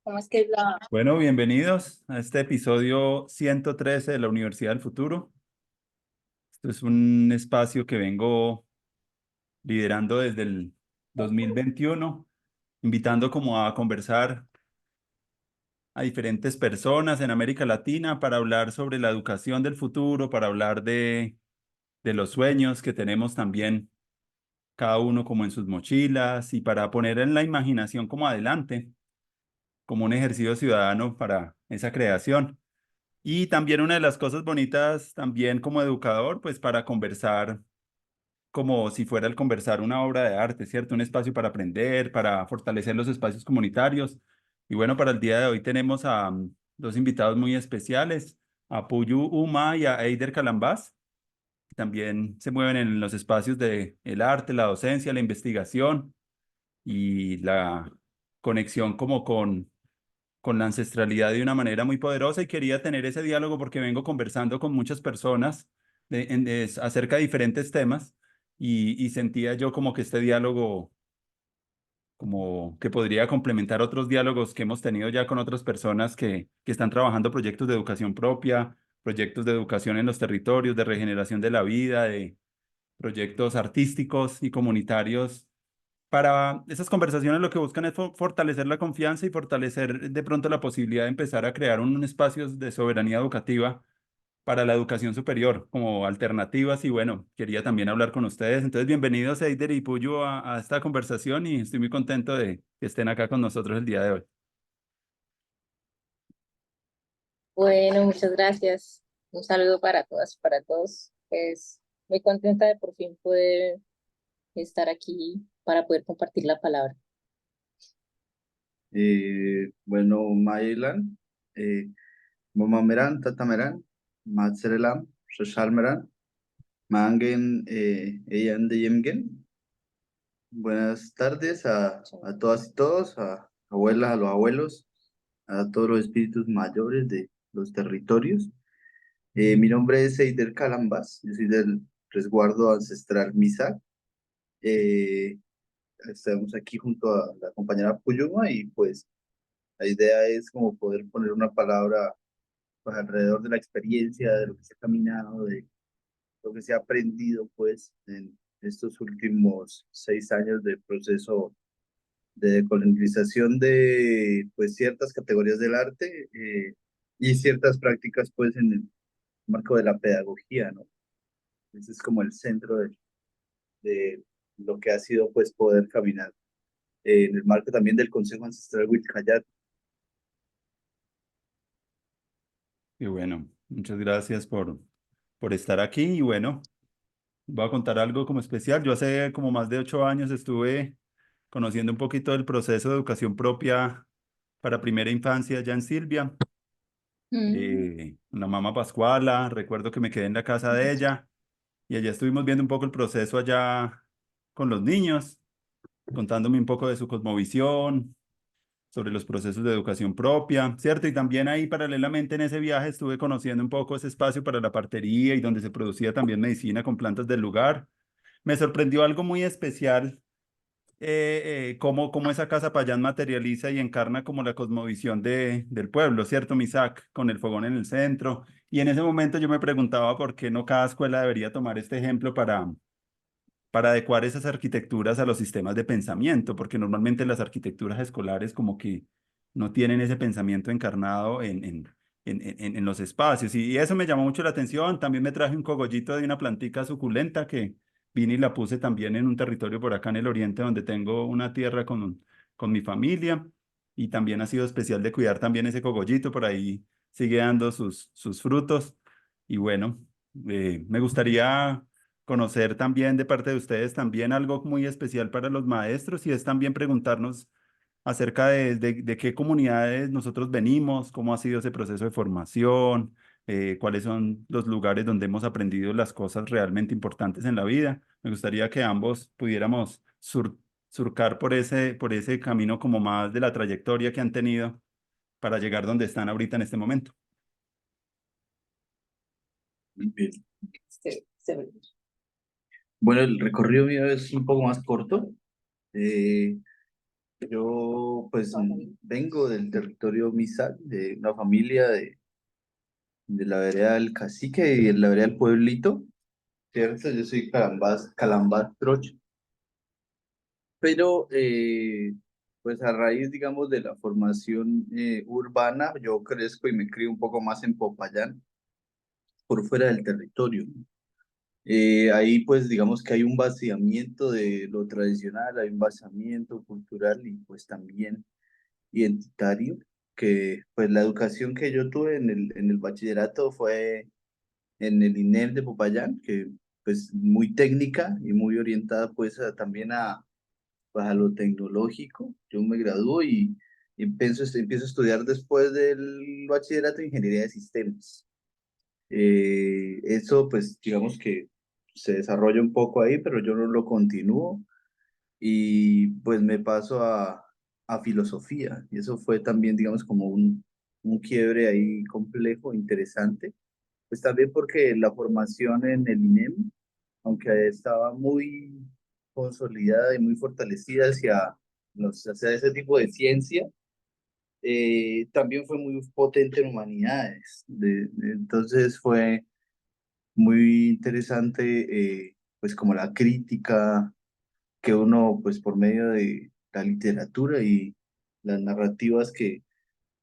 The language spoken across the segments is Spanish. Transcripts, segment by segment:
¿Cómo es que es la...? Bueno, bienvenidos a este episodio 113 de la Universidad del Futuro. Esto es un espacio que vengo liderando desde el 2021, invitando como a conversar a diferentes personas en América Latina para hablar sobre la educación del futuro, para hablar de los sueños que tenemos también cada uno como en sus mochilas y para poner en la imaginación como adelante, como un ejercicio ciudadano para esa creación. Y también una de las cosas bonitas también como educador, pues para conversar como si fuera el conversar una obra de arte, ¿cierto? Un espacio para aprender, para fortalecer los espacios comunitarios. Y bueno, para el día de hoy tenemos a dos invitados muy especiales, a Puyu Uma y a Eider Calambás, que también se mueven en los espacios de el arte, la docencia, la investigación y la conexión como con la ancestralidad de una manera muy poderosa y quería tener ese diálogo porque vengo conversando con muchas personas acerca de diferentes temas y sentía yo como que este diálogo como que podría complementar otros diálogos que hemos tenido ya con otras personas que están trabajando proyectos de educación propia, proyectos de educación en los territorios, de regeneración de la vida, de proyectos artísticos y comunitarios. Para esas conversaciones lo que buscan es fortalecer la confianza y fortalecer de pronto la posibilidad de empezar a crear un espacio de soberanía educativa para la educación superior como alternativas y bueno, quería también hablar con ustedes. Entonces, bienvenidos Eider y Puyo a esta conversación y estoy muy contento de que estén acá con nosotros el día de hoy. Bueno, muchas gracias. Un saludo para todas y para todos. Pues muy contenta de por fin poder estar aquí para poder compartir la palabra. Bueno, Mailan, eh, Momameran, Tatameran, Matserelam, Shashalmeran, Mangen, Eyan de Yemgen. Buenas tardes a todas y todos, a abuelas, a los abuelos, a todos los espíritus mayores de los territorios. Mi nombre es Eider Calambas, yo soy del resguardo ancestral Misak. Eh, Estamos aquí junto a la compañera Puyuma y pues la idea es como poder poner una palabra pues alrededor de la experiencia, de lo que se ha caminado, de lo que se ha aprendido pues en estos últimos 6 años de proceso de decolonización de pues ciertas categorías del arte y ciertas prácticas pues en el marco de la pedagogía, ¿no? Ese es como el centro de lo que ha sido pues poder caminar en el marco también del Consejo Ancestral Huilcayat. Y bueno, muchas gracias por estar aquí y bueno, voy a contar algo como especial. Yo hace como más de 8 años estuve conociendo un poquito del proceso de educación propia para primera infancia allá en Silvia. Mm. La mamá Pascuala, recuerdo que me quedé en la casa de ella y allá estuvimos viendo un poco el proceso allá con los niños, contándome un poco de su cosmovisión, sobre los procesos de educación propia, ¿cierto? Y también ahí paralelamente en ese viaje estuve conociendo un poco ese espacio para la partería y donde se producía también medicina con plantas del lugar. Me sorprendió algo muy especial cómo esa casa payán materializa y encarna como la cosmovisión del pueblo, ¿cierto, Misak? Con el fogón en el centro. Y en ese momento yo me preguntaba por qué no cada escuela debería tomar este ejemplo para adecuar esas arquitecturas a los sistemas de pensamiento, porque normalmente las arquitecturas escolares como que no tienen ese pensamiento encarnado en los espacios. Y eso me llamó mucho la atención. También me traje un cogollito de una plantica suculenta que vine y la puse también en un territorio por acá en el oriente donde tengo una tierra con mi familia. Y también ha sido especial de cuidar también ese cogollito, por ahí sigue dando sus frutos. Y bueno, me gustaría conocer también de parte de ustedes también algo muy especial para los maestros y es también preguntarnos acerca de qué comunidades nosotros venimos, cómo ha sido ese proceso de formación, cuáles son los lugares donde hemos aprendido las cosas realmente importantes en la vida. Me gustaría que ambos pudiéramos surcar por ese camino como más de la trayectoria que han tenido para llegar donde están ahorita en este momento. Bien. Se- Bueno, el recorrido mío es un poco más corto. Eh, Yo pues vengo del territorio Mizal, de una familia de la vereda del Cacique y de la vereda del Pueblito, ¿cierto? Yo soy Calambás Troche, pero pues a raíz, digamos, de la formación urbana, yo crezco y me crío un poco más en Popayán, por fuera del territorio, ¿no? Ahí pues digamos que hay un vaciamiento de lo tradicional, hay un vaciamiento cultural y pues también identitario, que pues la educación que yo tuve en el bachillerato fue en el INEM de Popayán, que pues muy técnica y muy orientada pues también pues, a lo tecnológico. Yo me gradúo y empiezo a estudiar después del bachillerato ingeniería de sistemas. Eso pues digamos que se desarrolla un poco ahí, pero yo no lo continúo y pues me paso a filosofía. Y eso fue también, digamos, como un quiebre ahí complejo, interesante. Pues también porque la formación en el INEM, aunque estaba muy consolidada y muy fortalecida hacia ese tipo de ciencia, también fue muy potente en humanidades. Entonces fue muy interesante, pues como la crítica que uno, pues por medio de la literatura y las narrativas que,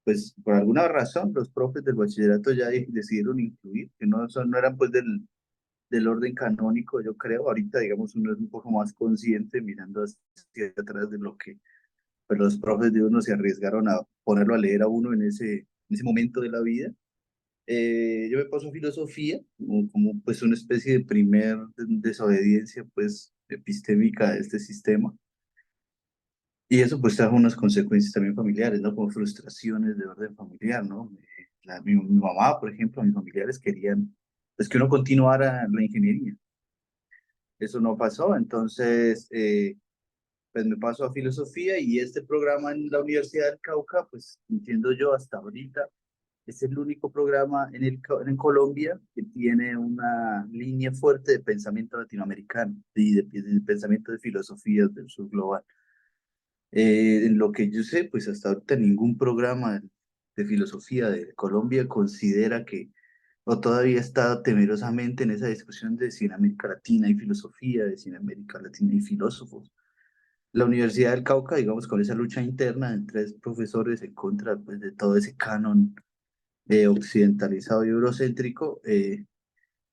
pues por alguna razón, los profes del bachillerato ya decidieron incluir, que no eran pues del orden canónico, yo creo. Ahorita, digamos, uno es un poco más consciente mirando hacia atrás de lo que pues, los profes de uno se arriesgaron a ponerlo a leer a uno en ese momento de la vida. Yo me paso a filosofía como, pues una especie de primer desobediencia pues epistémica de este sistema. Y eso pues trajo unas consecuencias también familiares, ¿no? Como frustraciones de orden familiar, ¿no? Mi mamá, por ejemplo, mis familiares querían pues que uno continuara la ingeniería. Eso no pasó, entonces pues me paso a filosofía y este programa en la Universidad del Cauca, pues entiendo yo hasta ahorita, es el único programa en Colombia que tiene una línea fuerte de pensamiento latinoamericano y de pensamiento de filosofías del sur global. En lo que yo sé, pues hasta ahorita ningún programa de filosofía de Colombia considera que, o todavía está temerosamente en esa discusión de si en América Latina hay filosofía, de si en América Latina hay filósofos. La Universidad del Cauca, digamos, con esa lucha interna de tres profesores en contra pues, de todo ese canon occidentalizado y eurocéntrico,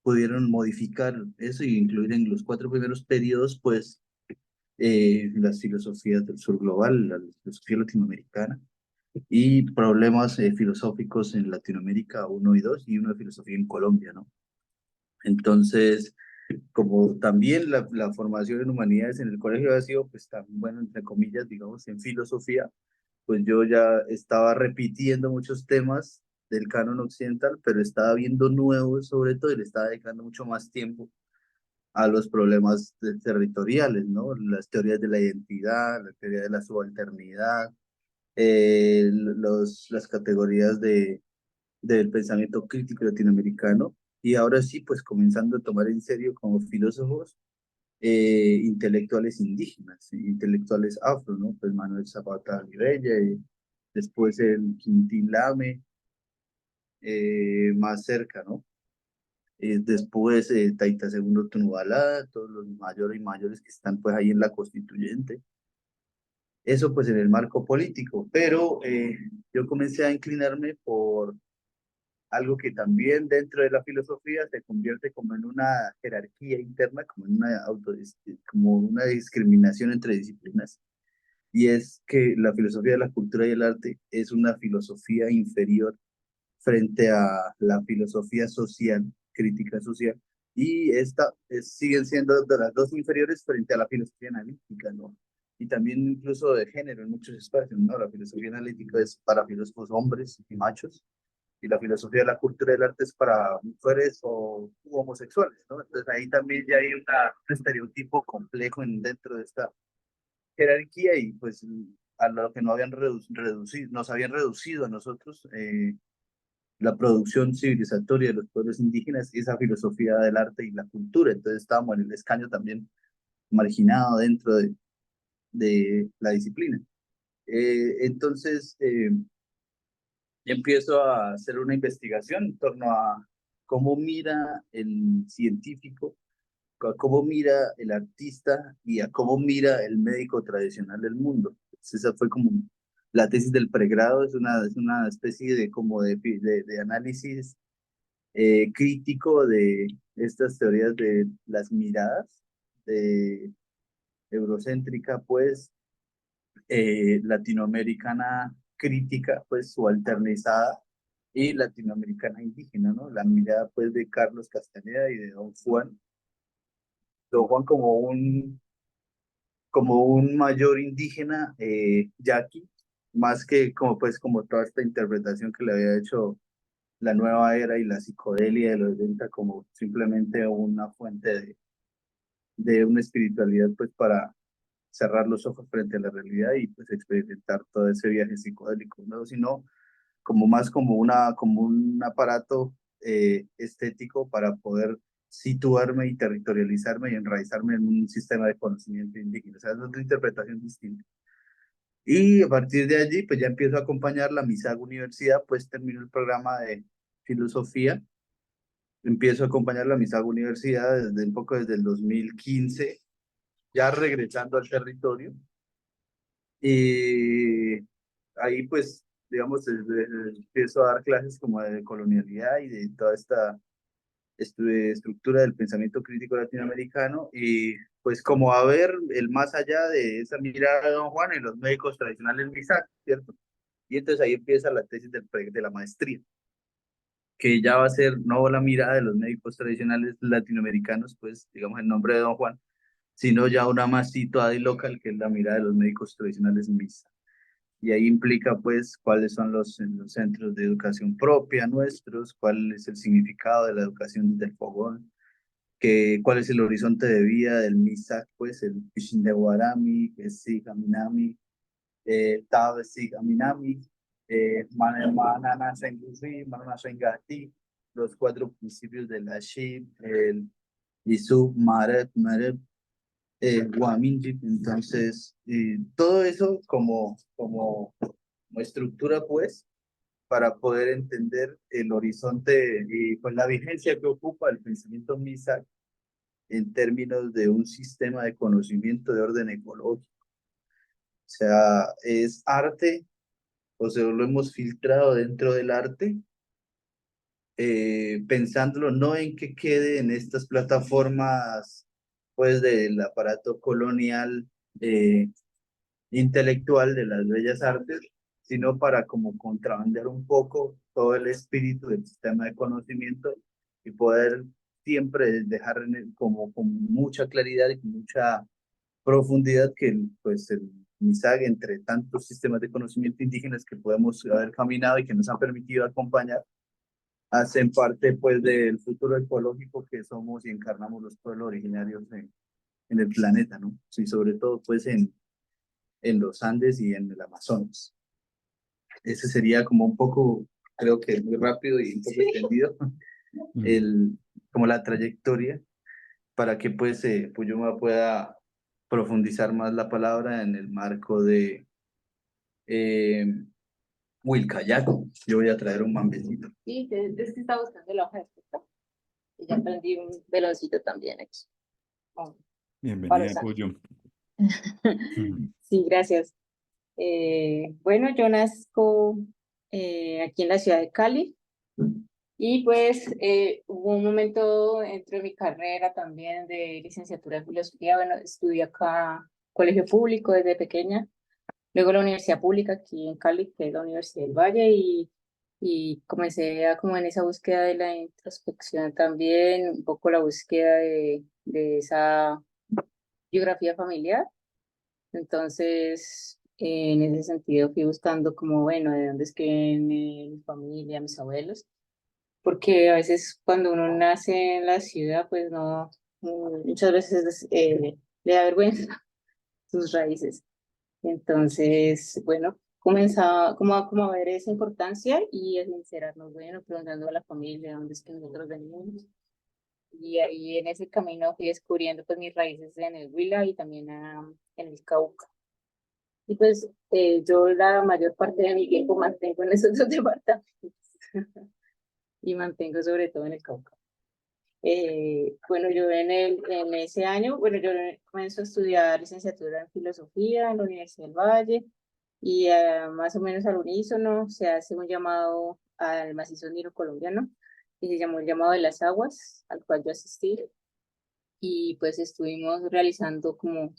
pudieron modificar eso y incluir en los cuatro primeros periodos, pues, las filosofías del sur global, la filosofía latinoamericana y problemas filosóficos en Latinoamérica uno y dos y uno de filosofía en Colombia, ¿no? Entonces, como también la formación en humanidades en el colegio ha sido, pues, tan bueno, entre comillas, digamos, en filosofía, pues yo ya estaba repitiendo muchos temas del canon occidental, pero estaba viendo nuevos sobre todo y le estaba dedicando mucho más tiempo a los problemas territoriales, ¿no? Las teorías de la identidad, la teoría de la subalternidad, las categorías del pensamiento crítico latinoamericano. Y ahora sí, pues comenzando a tomar en serio como filósofos intelectuales indígenas, intelectuales afro, ¿no? Pues Manuel Zapata Olivella, y después el Quintín Lame, más cerca, ¿no? Después Taita Segundo Tunubalá, todos los mayores y mayores que están pues ahí en la constituyente. Eso pues en el marco político, pero yo comencé a inclinarme por algo que también dentro de la filosofía se convierte como en una jerarquía interna, como una discriminación entre disciplinas, y es que la filosofía de la cultura y el arte es una filosofía inferior frente a la filosofía social, crítica social, y siguen siendo de las dos inferiores frente a la filosofía analítica, ¿no? Y también incluso de género en muchos espacios, ¿no? La filosofía analítica es para filósofos hombres y machos, y la filosofía de la cultura del arte es para mujeres o u homosexuales, ¿no? Entonces ahí también ya hay un estereotipo complejo dentro de esta jerarquía y pues a lo que no habían reducido, nos habían reducido a nosotros la producción civilizatoria de los pueblos indígenas y esa filosofía del arte y la cultura. Entonces estábamos en el escaño también marginado dentro de la disciplina. Entonces, empiezo a hacer una investigación en torno a cómo mira el científico, a cómo mira el artista y a cómo mira el médico tradicional del mundo. Entonces, esa fue como la tesis del pregrado, es una especie de como de análisis crítico de estas teorías de las miradas, de eurocéntrica, pues, latinoamericana crítica, pues, subalternizada, y latinoamericana indígena, ¿no? La mirada, pues, de Carlos Castaneda y de Don Juan como un mayor indígena yaqui, más que como, pues, como toda esta interpretación que le había hecho la nueva era y la psicodelia de los 80 como simplemente una fuente de una espiritualidad, pues, para cerrar los ojos frente a la realidad y pues experimentar todo ese viaje psicodélico, ¿no? Sino como más como un aparato estético para poder situarme y territorializarme y enraizarme en un sistema de conocimiento indígena. O sea, es otra interpretación distinta. Y a partir de allí, pues ya empiezo a acompañar la MISAG Universidad, pues termino el programa de filosofía, empiezo a acompañar la MISAG Universidad desde un poco desde el 2015, ya regresando al territorio. Y ahí pues, digamos, empiezo a dar clases como de colonialidad y de toda esta estructura del pensamiento crítico latinoamericano y pues como a ver el más allá de esa mirada de Don Juan en los médicos tradicionales MISAC, ¿cierto? Y entonces ahí empieza la tesis de la maestría, que ya va a ser no la mirada de los médicos tradicionales latinoamericanos, pues digamos el nombre de Don Juan, sino ya una más situada y local, que es la mirada de los médicos tradicionales MISAC. Y ahí implica pues cuáles son los centros de educación propia nuestros, cuál es el significado de la educación desde el fogón, cuál es el horizonte de vida del MISAC, pues el Pishin de Guarami, Sigaminami, Tabe Sigaminami, Manana Senguzi, Manana Sengati, los cuatro principios de la SHIB, el Isub, Marep, Guaminjip. Entonces, todo eso como estructura, pues, para poder entender el horizonte y pues la vigencia que ocupa el pensamiento MISAC en términos de un sistema de conocimiento de orden ecológico. O sea, es arte, o sea, lo hemos filtrado dentro del arte, pensándolo no en que quede en estas plataformas, pues, del aparato colonial intelectual de las bellas artes, sino para como contrabandear un poco todo el espíritu del sistema de conocimiento y poder siempre dejar como con mucha claridad y con mucha profundidad que pues el MISAG, entre tantos sistemas de conocimiento indígenas que podemos haber caminado y que nos han permitido acompañar, hacen parte pues del futuro ecológico que somos y encarnamos los pueblos originarios en el planeta, ¿no? Sí, sobre todo pues en los Andes y en el Amazonas. Ese sería como un poco, creo que muy rápido y un poco extendido, el, como la trayectoria para que pues Puyuma pueda profundizar más la palabra en el marco de eh, Wilcayaco. Yo voy a traer un mambecito. Sí, es que estaba buscando la hoja de fruta. Y ya prendí un veloncito también aquí. Oh, para Bienvenida, usar. Puyo. Sí, gracias. Bueno, yo nazco aquí en la ciudad de Cali y pues hubo un momento dentro de mi carrera también de licenciatura en filosofía. Bueno, estudié acá colegio público desde pequeña, luego la universidad pública aquí en Cali, que es la Universidad del Valle, y comencé a como en esa búsqueda de la introspección también, un poco la búsqueda de esa biografía familiar. Entonces, en ese sentido fui buscando como, bueno, de dónde es que viene mi familia, mis abuelos, porque a veces cuando uno nace en la ciudad, pues no, muchas veces le da vergüenza sus raíces. Entonces, bueno, comenzaba como a ver esa importancia y a sincerarnos, bueno, preguntando a la familia dónde es que nosotros venimos. Y ahí en ese camino fui descubriendo pues mis raíces en el Huila y también en el Cauca. Y pues yo la mayor parte de mi tiempo mantengo en esos dos departamentos y mantengo sobre todo en el Cauca. Bueno, yo en ese año, bueno, yo comenzo a estudiar licenciatura en filosofía en la Universidad del Valle y más o menos al unísono se hace un llamado al macizo andino colombiano y se llamó el llamado de las aguas, al cual yo asistí y pues estuvimos realizando como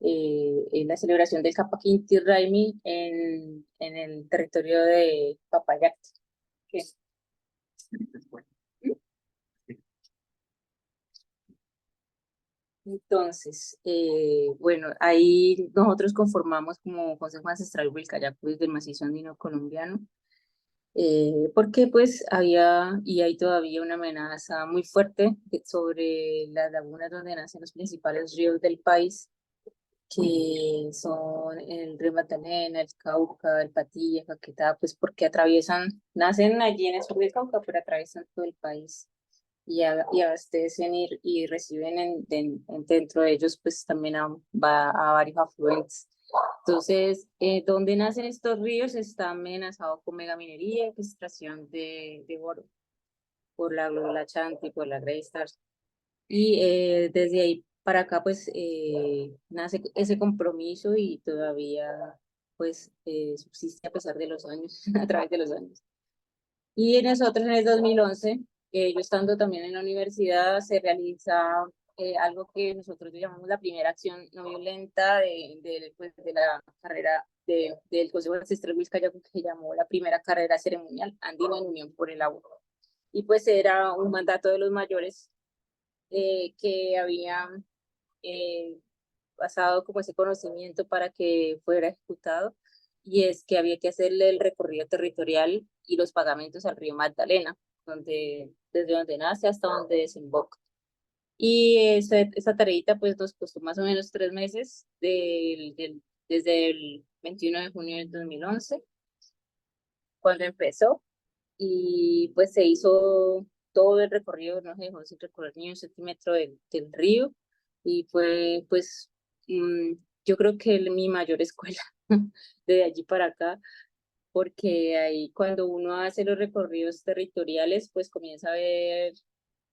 en la celebración del Capac Inti Raymi en el territorio de Papayacta. que- Entonces, bueno, ahí nosotros conformamos como Consejo Ancestral Wilcayacu desde el macizo andino colombiano, porque pues había y hay todavía una amenaza muy fuerte sobre las lagunas donde nacen los principales ríos del país, que son el río Magdalena, el Cauca, el Patilla, Caquetá, pues porque atraviesan, nacen allí en el sur del Cauca, pero atraviesan todo el país y abastecen y reciben dentro de ellos pues también va a varios afluentes. Entonces, donde nacen estos ríos está amenazado con megaminería, extracción de oro por la Chanti, por la Grey Stars. Y desde ahí para acá pues nace ese compromiso y todavía pues subsiste a pesar de los años, a través de los años. Y nosotros en el 2011, yo estando también en la universidad, se realiza algo que nosotros llamamos la primera acción no violenta pues, de la carrera del Consejo Ancestral Wizcayacu, que se llamó la primera carrera ceremonial andina en Unión por el Agua. Y pues era un mandato de los mayores que habían pasado como ese conocimiento para que fuera ejecutado, y es que había que hacerle el recorrido territorial y los pagamentos al río Magdalena, desde donde nace hasta donde desemboca. Y esa tareita pues nos costó más o menos 3 meses, desde el 21 de junio del 2011, cuando empezó, y pues se hizo todo el recorrido, no se dejó sin recorrer ni un centímetro del río, y fue pues yo creo que mi mayor escuela de allí para acá, porque ahí cuando uno hace los recorridos territoriales pues comienza a ver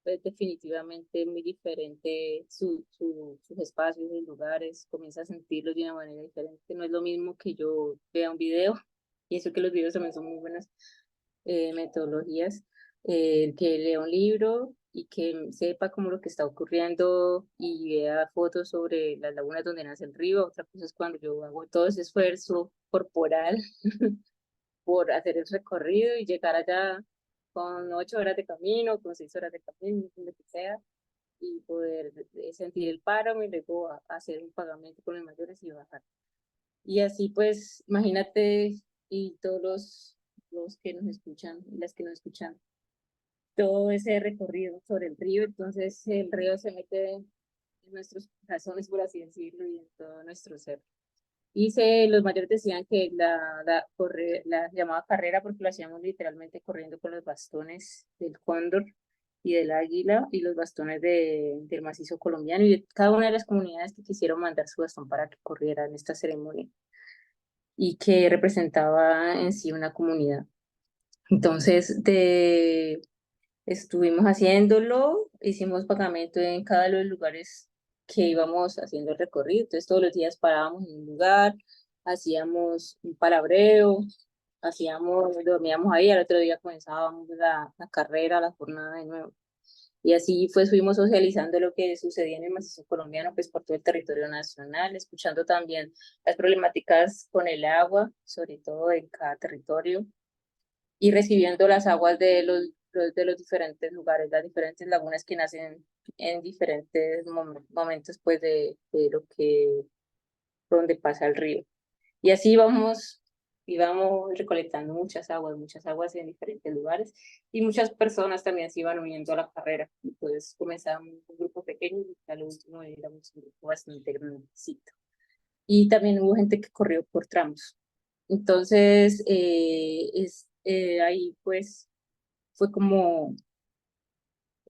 pues definitivamente muy diferente sus espacios, sus lugares, comienza a sentirlos de una manera diferente. No es lo mismo que yo vea un video, y eso que los videos también son muy buenas metodologías, que lea un libro y que sepa como lo que está ocurriendo y vea fotos sobre las lagunas donde nace el río. Otra cosa es cuando yo hago todo ese esfuerzo corporal por hacer el recorrido y llegar allá con 8 horas de camino, con 6 horas de camino, lo que sea, y poder sentir el páramo y luego hacer un pagamento con los mayores y bajar. Y así pues, imagínate, y todos los que nos escuchan y las que nos escuchan, todo ese recorrido sobre el río, entonces el río se mete en nuestros corazones, por así decirlo, y en todo nuestro ser. Los mayores decían que la llamaba carrera porque lo hacíamos literalmente corriendo con los bastones del cóndor y del águila y los bastones del macizo colombiano y de cada una de las comunidades que quisieron mandar su bastón para que corriera en esta ceremonia y que representaba en sí una comunidad. Entonces, estuvimos haciéndolo, hicimos pagamento en cada uno de los lugares que íbamos haciendo el recorrido. Entonces todos los días parábamos en un lugar, hacíamos un palabreo, dormíamos ahí, al otro día comenzábamos la carrera, la jornada de nuevo. Y así pues fuimos socializando lo que sucedía en el macizo colombiano, pues por todo el territorio nacional, escuchando también las problemáticas con el agua, sobre todo en cada territorio, y recibiendo las aguas de los diferentes lugares, las diferentes lagunas que nacen en diferentes momentos pues de lo que, donde pasa el río. Y así íbamos recolectando muchas aguas en diferentes lugares, y muchas personas también se iban uniendo a la carrera. Entonces comenzamos un grupo pequeño y al último éramos un grupo bastante grandecito. Y también hubo gente que corrió por tramos. Entonces, ahí pues fue como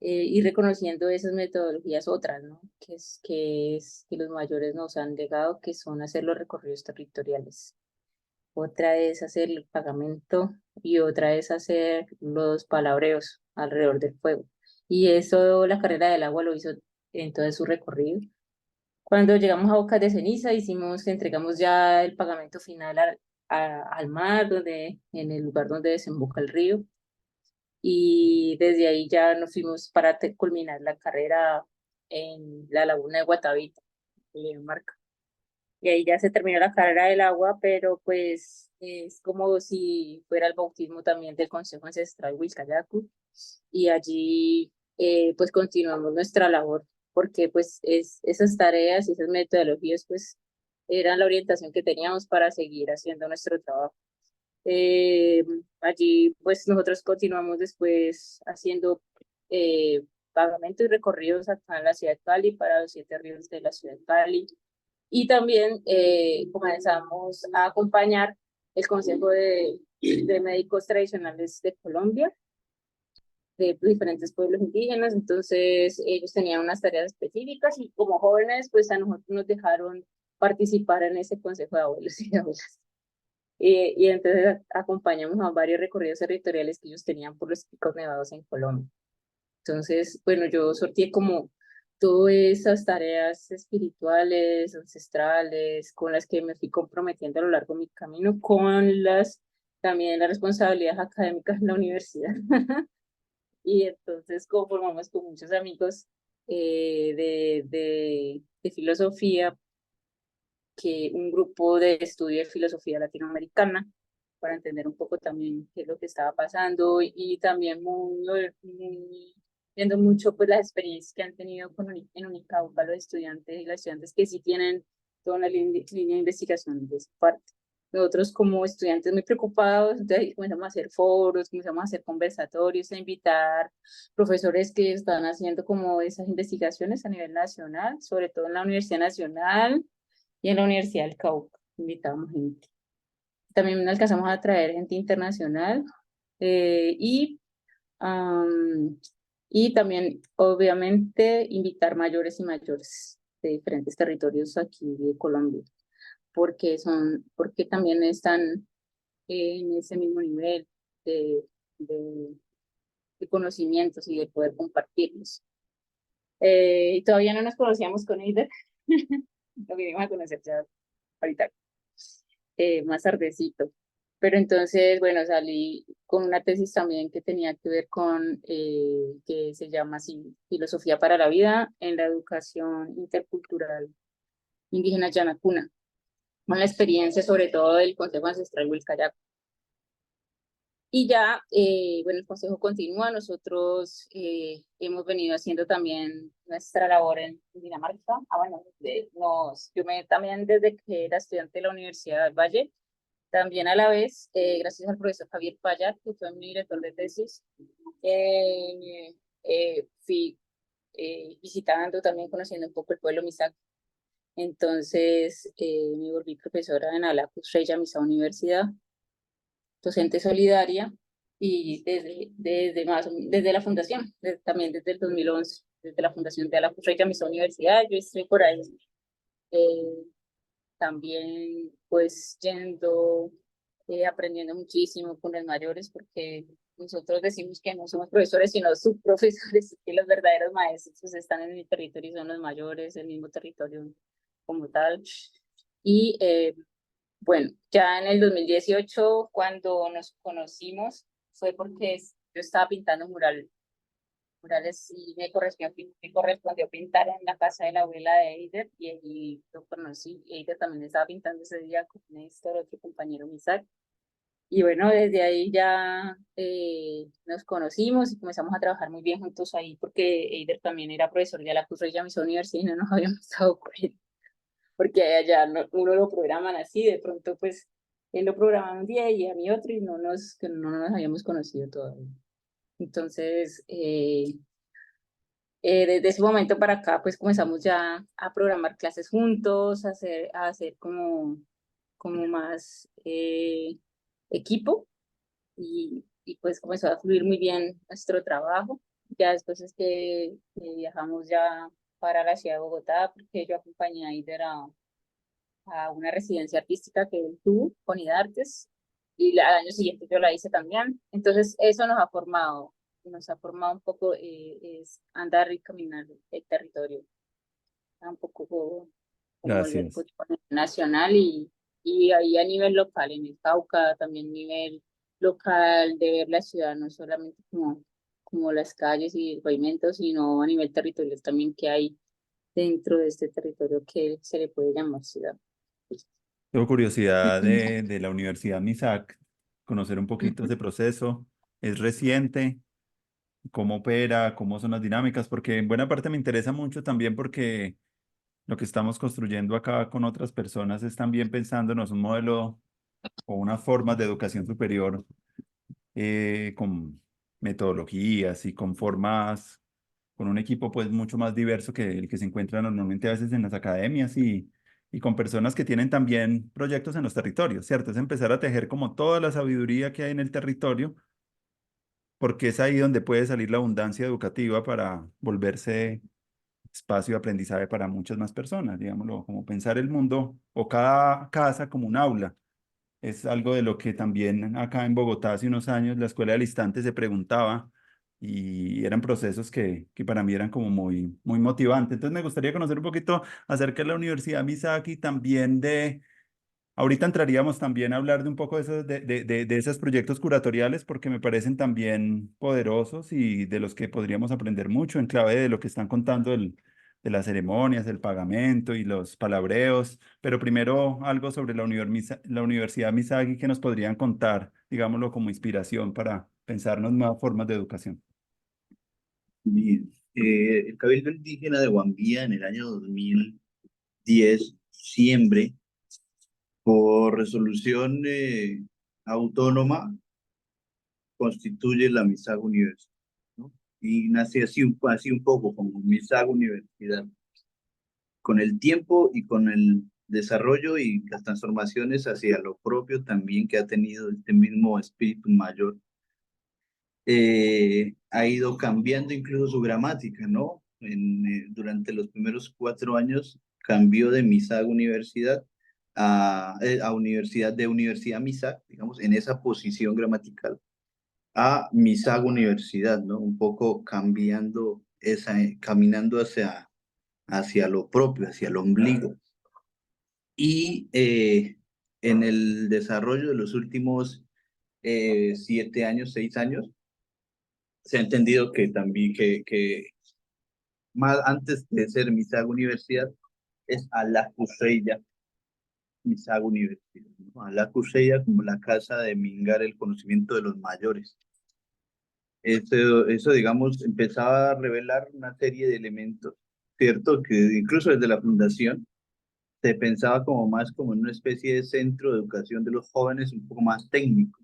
y reconociendo esas metodologías otras, ¿no? Que los mayores nos han legado, que son hacer los recorridos territoriales. Otra es hacer el pagamento y otra es hacer los palabreos alrededor del fuego. Y eso la carrera del agua lo hizo en todo su recorrido. Cuando llegamos a Bocas de Ceniza, entregamos ya el pagamento final al mar, en el lugar donde desemboca el río. Y desde ahí ya nos fuimos para culminar la carrera en la laguna de Guatavita, en Dinamarca. Y ahí ya se terminó la carrera del agua, pero pues es como si fuera el bautismo también del Consejo Ancestral Huilcayacu. Y allí pues continuamos nuestra labor, porque pues esas tareas y esas metodologías pues eran la orientación que teníamos para seguir haciendo nuestro trabajo. Eh, Allí pues nosotros continuamos después haciendo pagamentos y recorridos acá en la ciudad de Cali para los 7 ríos de la ciudad de Cali. Y también comenzamos a acompañar el Consejo de Médicos Tradicionales de Colombia, de diferentes pueblos indígenas. Entonces ellos tenían unas tareas específicas y como jóvenes pues a nosotros nos dejaron participar en ese Consejo de Abuelos y de Abuelas. Y entonces acompañamos a varios recorridos territoriales que ellos tenían por los picos nevados en Colombia. Entonces, bueno, yo sorteé como todas esas tareas espirituales, ancestrales, con las que me fui comprometiendo a lo largo de mi camino, con también las responsabilidades académicas en la universidad. Y entonces conformamos con muchos amigos de filosofía, un grupo de estudio de filosofía latinoamericana, para entender un poco también qué es lo que estaba pasando y también viendo mucho pues las experiencias que han tenido en Unicauca los estudiantes y las estudiantes que sí tienen toda una línea de investigación de esa parte. Nosotros como estudiantes muy preocupados, entonces comenzamos a hacer foros, comenzamos a hacer conversatorios, a invitar profesores que están haciendo como esas investigaciones a nivel nacional, sobre todo en la Universidad Nacional y en la Universidad del Cauca. Invitamos gente. También alcanzamos a traer gente internacional eh, y, am, y también, obviamente, invitar mayores y mayores de diferentes territorios aquí de Colombia, porque también están en ese mismo nivel de, de, de conocimientos y de poder compartirlos. Y todavía no nos conocíamos con Eider, lo vinimos a conocer ya ahorita, más tardecito. Pero entonces, bueno, salí con una tesis también que tenía que ver con, que se llama así, Filosofía para la Vida en la Educación Intercultural Indígena Yanacuna, con la experiencia sobre todo del Consejo Ancestral Wilcayacu. Y ya, bueno, el consejo continúa. Nosotros hemos venido haciendo también nuestra labor en Dinamarca. Bueno, también desde que era estudiante de la Universidad del Valle, también a la vez, gracias al profesor Javier Payar, que fue mi director de tesis, fui visitando también, conociendo un poco el pueblo Misak. Entonces, me volví profesora en Alacus Reya Misa Universidad, docente solidaria, y desde la fundación, también desde el 2011, desde la fundación de Alacus Reya Misa Universidad, yo estoy por ahí. Eh, También pues yendo, aprendiendo muchísimo con los mayores, porque nosotros decimos que no somos profesores, sino subprofesores, que los verdaderos maestros pues, están en el territorio y son los mayores, el mismo territorio como tal. Y bueno, ya en el 2018, cuando nos conocimos, fue porque yo estaba pintando murales y me correspondió pintar en la casa de la abuela de Eider y allí lo conocí. Eider también estaba pintando ese día con Néstor, otro compañero Misak. Y bueno, desde ahí ya nos conocimos y comenzamos a trabajar muy bien juntos ahí porque Eider también era profesor de la Cruz Reya Misa Universidad y no nos habíamos dado cuenta porque allá uno lo programan así, de pronto pues él lo programa un día y a mí otro y que no nos habíamos conocido todavía. Entonces, desde ese momento para acá, pues comenzamos ya a programar clases juntos, a hacer como más equipo y pues comenzó a fluir muy bien nuestro trabajo. Ya después es que viajamos ya para la ciudad de Bogotá, porque yo acompañé a Ider a una residencia artística que él tuvo con IDARTES y al año siguiente yo la hice también. Entonces eso nos ha formado un poco es andar y caminar el territorio, un poco como el Gracias. fútbol nacional y ahí a nivel local, en el Cauca, también nivel local de ver la ciudad, no solamente como las calles y el pavimento, sino a nivel territorial también que hay dentro de este territorio que se le puede llamar ciudad. Tengo curiosidad de la Universidad MISAC, conocer un poquito Ujú. ese proceso. ¿Es reciente? ¿Cómo opera? ¿Cómo son las dinámicas? Porque en buena parte me interesa mucho también porque lo que estamos construyendo acá con otras personas es también pensándonos un modelo o unas formas de educación superior con metodologías y con formas, con un equipo pues mucho más diverso que el que se encuentra normalmente a veces en las academias y con personas que tienen también proyectos en los territorios, ¿cierto? Es empezar a tejer como toda la sabiduría que hay en el territorio, porque es ahí donde puede salir la abundancia educativa para volverse espacio de aprendizaje para muchas más personas, digámoslo, como pensar el mundo o cada casa como un aula. Es algo de lo que también acá en Bogotá hace unos años la Escuela del Instante se preguntaba y eran procesos que para mí eran como muy motivantes. Entonces me gustaría conocer un poquito acerca de la Universidad Misaki, también de, ahorita entraríamos también a hablar de un poco de esos, de esos proyectos curatoriales porque me parecen también poderosos y de los que podríamos aprender mucho en clave de lo que están contando de las ceremonias, el pagamento y los palabreos. Pero primero algo sobre la Universidad Misagi que nos podrían contar, digámoslo como inspiración para pensarnos nuevas formas de educación. Bien. El Cabildo Indígena de Guambía en el año 2010, diciembre, por resolución autónoma, constituye la MISAG Universidad, ¿no? Y nace así un poco como MISAG Universidad. Con el tiempo y con el desarrollo y las transformaciones hacia lo propio también que ha tenido este mismo espíritu mayor, ha ido cambiando incluso su gramática, ¿no? Durante los primeros 4 años cambió de MISAG Universidad a Universidad de Universidad MISAG, digamos, en esa posición gramatical, a MISAG Universidad, ¿no? Un poco cambiando caminando hacia lo propio, hacia el ombligo. Y en el desarrollo de los últimos 7 años, 6 años, se ha entendido que también que más antes de ser MISAG Universidad es Alacuseya MISAG Universidad, ¿no? Alacuseya como la casa de mingar el conocimiento de los mayores. Eso, digamos, empezaba a revelar una serie de elementos, ¿cierto? Que incluso desde la fundación se pensaba como más como en una especie de centro de educación de los jóvenes un poco más técnico,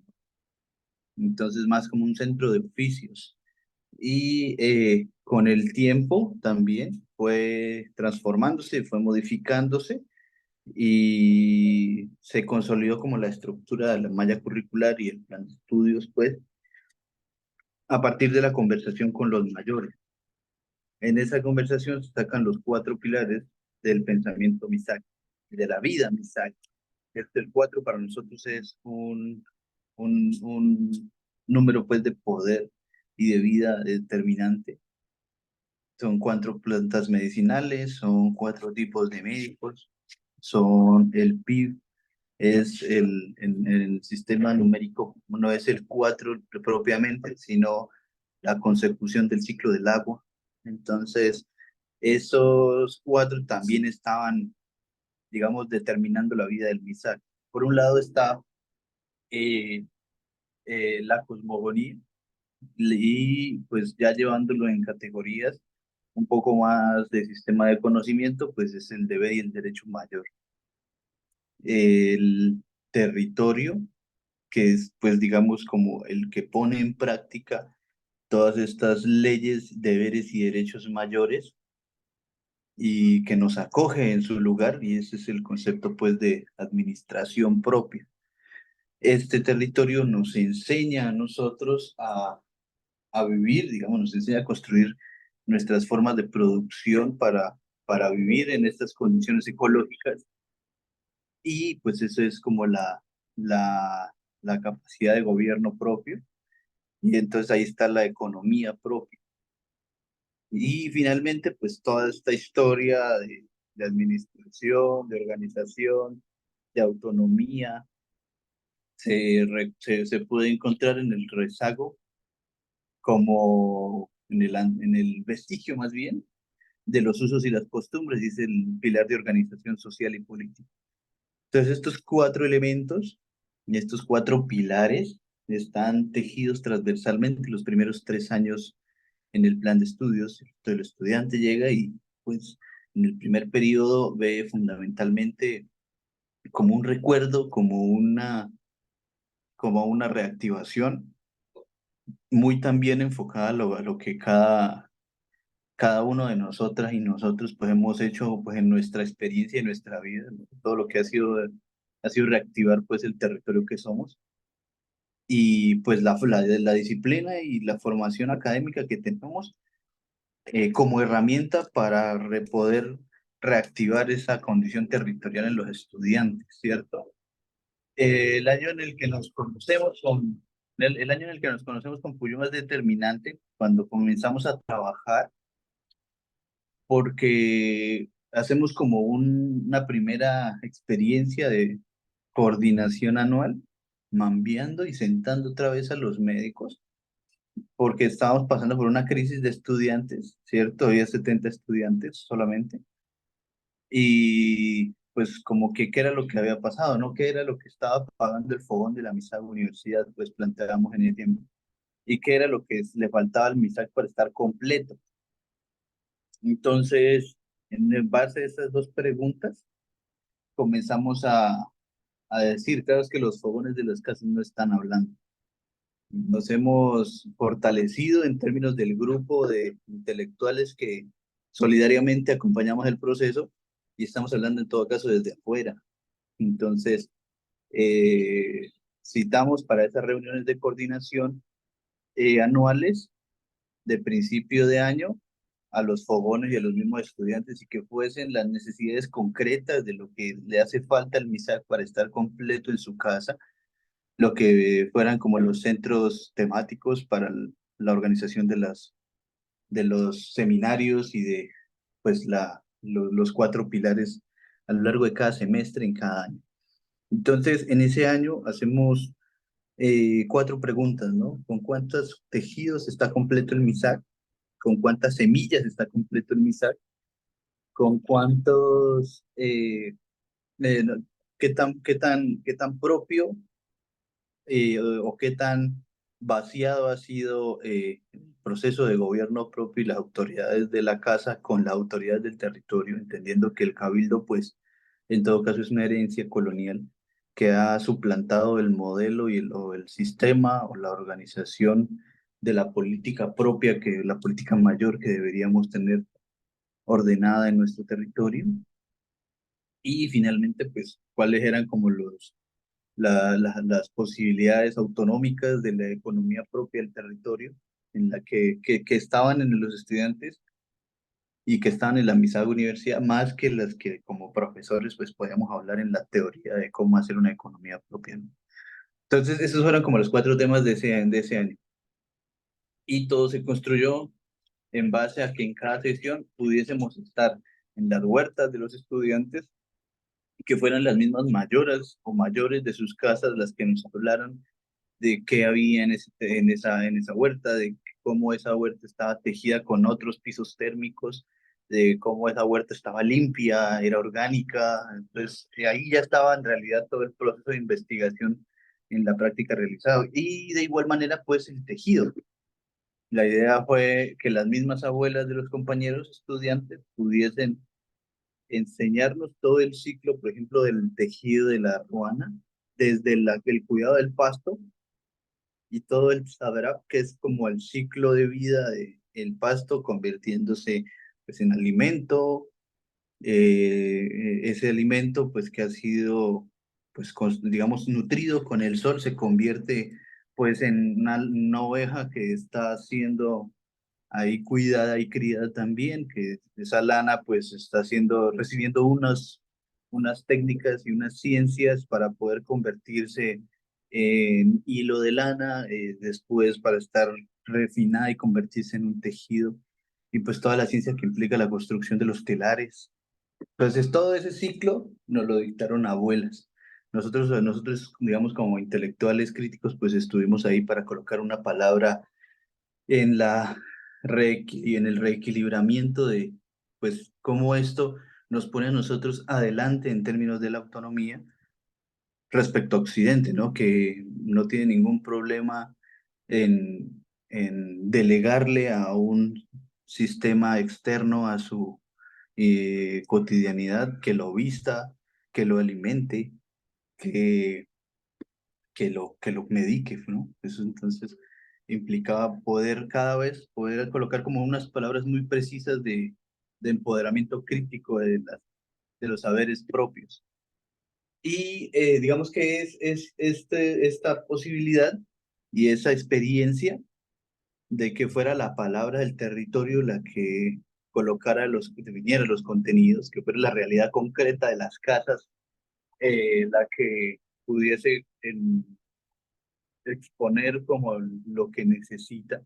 entonces más como un centro de oficios. Y con el tiempo también fue transformándose, fue modificándose y se consolidó como la estructura de la malla curricular y el plan de estudios, pues, a partir de la conversación con los mayores. En esa conversación se sacan los 4 pilares del pensamiento Misaki, de la vida Misaki. El 4 para nosotros es un número pues de poder y de vida determinante. Son 4 plantas medicinales, son 4 tipos de médicos, son el PIB, es el sistema numérico, no es el 4 propiamente, sino la consecución del ciclo del agua. Entonces, esos 4 también estaban, digamos, determinando la vida del MISAC. Por un lado está eh, la cosmogonía y pues ya llevándolo en categorías un poco más de sistema de conocimiento, pues es el deber y el derecho mayor. El territorio, que es pues digamos como el que pone en práctica todas estas leyes, deberes y derechos mayores y que nos acoge en su lugar, y ese es el concepto pues de administración propia. Este territorio nos enseña a nosotros a vivir, digamos, nos enseña a construir nuestras formas de producción para vivir en estas condiciones ecológicas. Y pues eso es como la, la capacidad de gobierno propio. Y entonces ahí está la economía propia. Y finalmente, pues toda esta historia de administración, de organización, de autonomía, se puede encontrar en el rezago como en el vestigio más bien de los usos y las costumbres, dice el pilar de organización social y política. Entonces estos cuatro elementos y estos cuatro pilares están tejidos transversalmente los primeros 3 años en el plan de estudios. Entonces el estudiante llega y pues en el primer periodo ve fundamentalmente como un recuerdo, como una reactivación muy también enfocada a lo que cada uno de nosotras y nosotros pues hemos hecho pues en nuestra experiencia y en nuestra vida, ¿no? Todo lo que ha sido reactivar pues el territorio que somos y pues la disciplina y la formación académica que tenemos como herramienta para poder reactivar esa condición territorial en los estudiantes, ¿cierto? El año en el que nos conocemos el año en el que nos conocemos con Puyuma es determinante cuando comenzamos a trabajar porque hacemos como una primera experiencia de coordinación anual, mambiando y sentando otra vez a los médicos, porque estábamos pasando por una crisis de estudiantes, ¿cierto? Había 70 estudiantes solamente, y pues como que qué era lo que había pasado, ¿no? ¿Qué era lo que estaba pagando el fogón de la MISAC Universidad? Pues planteábamos en el tiempo. ¿Y qué era lo que le faltaba al MISAC para estar completo? Entonces, en base a esas dos preguntas, comenzamos a decir, claro, es que los fogones de las casas no están hablando. Nos hemos fortalecido en términos del grupo de intelectuales que solidariamente acompañamos el proceso y estamos hablando en todo caso desde afuera. Entonces, eh, citamos para esas reuniones de coordinación anuales de principio de año a los fogones y a los mismos estudiantes y que fuesen las necesidades concretas de lo que le hace falta al MISAC para estar completo en su casa, lo que fueran como los centros temáticos para la organización de los seminarios y de pues los cuatro pilares a lo largo de cada semestre en cada año. Entonces, en ese año hacemos cuatro preguntas, ¿no? ¿Con cuántos tejidos está completo el MISAC? ¿Con cuántas semillas está completo el MISAC? ¿Con cuántos, no, qué tan propio o qué tan vaciado ha sido el proceso de gobierno propio y las autoridades de la casa con las autoridades del territorio, entendiendo que el cabildo, pues, en todo caso es una herencia colonial que ha suplantado el modelo o el sistema o la organización de la política propia, la política mayor que deberíamos tener ordenada en nuestro territorio. Y finalmente, pues, cuáles eran como las posibilidades autonómicas de la economía propia del territorio, en la que estaban en los estudiantes y que estaban en la misma universidad, más que las que como profesores pues podíamos hablar en la teoría de cómo hacer una economía propia, ¿no? Entonces, esos fueron como los cuatro temas de ese año. Y todo se construyó en base a que en cada sesión pudiésemos estar en las huertas de los estudiantes que fueran las mismas mayoras o mayores de sus casas las que nos hablaran de qué había en esa huerta, de cómo esa huerta estaba tejida con otros pisos térmicos, de cómo esa huerta estaba limpia, era orgánica. Entonces, ahí ya estaba en realidad todo el proceso de investigación en la práctica realizado. Y de igual manera, pues el tejido. La idea fue que las mismas abuelas de los compañeros estudiantes pudiesen enseñarnos todo el ciclo, por ejemplo, del tejido de la ruana, desde el cuidado del pasto y todo el sabrá, que es como el ciclo de vida del pasto convirtiéndose pues en alimento, ese alimento pues que ha sido pues digamos nutrido con el sol se convierte pues en una oveja que está siendo ahí cuidada y criada también, que esa lana pues está recibiendo unas técnicas y unas ciencias para poder convertirse en hilo de lana, después para estar refinada y convertirse en un tejido, y pues toda la ciencia que implica la construcción de los telares. Entonces todo ese ciclo nos lo dictaron abuelas. Nosotros, digamos, como intelectuales críticos, pues estuvimos ahí para colocar una palabra en y en el reequilibramiento de, pues, cómo esto nos pone a nosotros adelante en términos de la autonomía respecto a Occidente, ¿no? Que no tiene ningún problema en delegarle a un sistema externo a su cotidianidad, que lo vista, que lo alimente, que que lo medique, ¿no? Eso entonces implicaba poder cada vez, poder colocar como unas palabras muy precisas de empoderamiento crítico de los saberes propios. Y digamos que esta posibilidad y esa experiencia de que fuera la palabra del territorio la que definiera los contenidos, que fuera la realidad concreta de las casas, la que pudiese exponer como lo que necesita.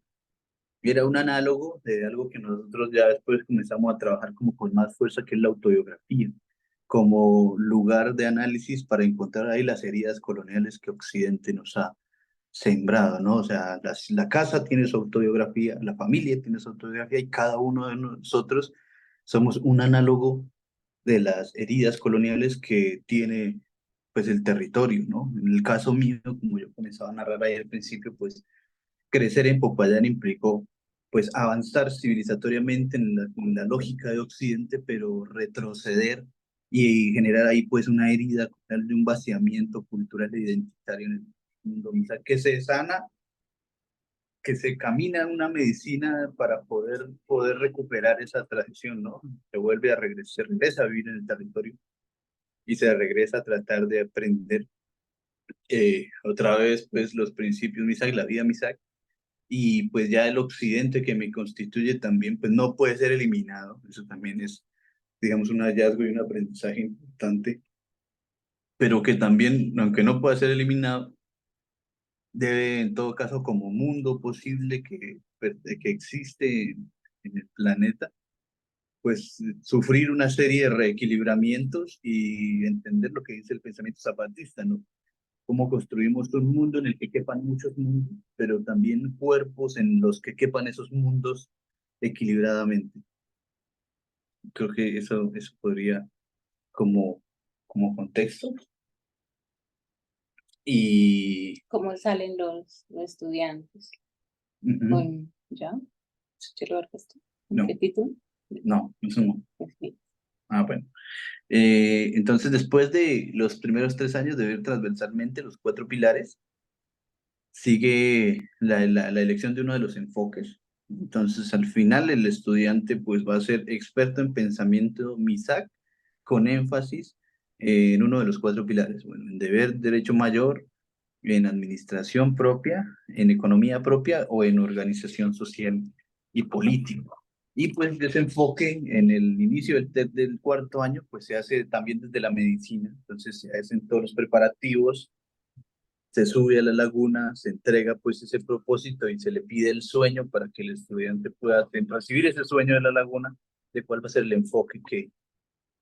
Y era un análogo de algo que nosotros ya después comenzamos a trabajar como con más fuerza, que es la autobiografía, como lugar de análisis para encontrar ahí las heridas coloniales que Occidente nos ha sembrado, ¿no? O sea, la casa tiene su autobiografía, la familia tiene su autobiografía, y cada uno de nosotros somos un análogo de las heridas coloniales que tiene pues el territorio, ¿no? En el caso mío, como yo comenzaba a narrar ahí al principio, pues crecer en Popayán implicó pues avanzar civilizatoriamente en la lógica de Occidente, pero retroceder y generar ahí pues una herida de un vaciamiento cultural e identitario en el mundo, o sea, que se sana, que se camina en una medicina para poder recuperar esa tradición, ¿no? Se vuelve a regresar, se regresa a vivir en el territorio y se regresa a tratar de aprender otra vez pues los principios Misak, la vida Misak, y pues ya el occidente que me constituye también pues no puede ser eliminado. Eso también es, digamos, un hallazgo y un aprendizaje importante, pero que también, aunque no pueda ser eliminado, debe en todo caso como mundo posible que existe en el planeta, pues sufrir una serie de reequilibramientos y entender lo que dice el pensamiento zapatista, ¿no? Cómo construimos un mundo en el que quepan muchos mundos, pero también cuerpos en los que quepan esos mundos equilibradamente. Creo que eso podría como, como contexto. Y ¿Cómo salen los estudiantes? ujú, Con, ¿ya? ¿Te lo orquesta? ¿Con qué no, título? no, eso no. Sí. Ah, bueno. Entonces, después de los primeros 3 años de ver transversalmente los 4 pilares, sigue la elección de uno de los enfoques. Entonces, al final, el estudiante pues va a ser experto en pensamiento MISAC, con énfasis en uno de los 4 pilares. Bueno, en deber, derecho mayor, en administración propia, en economía propia o en organización social y política. Y pues ese enfoque en el inicio del cuarto año, pues se hace también desde la medicina. Entonces se hacen todos los preparativos, se sube a la laguna, se entrega pues ese propósito y se le pide el sueño para que el estudiante pueda recibir ese sueño de la laguna, de cuál va a ser el enfoque que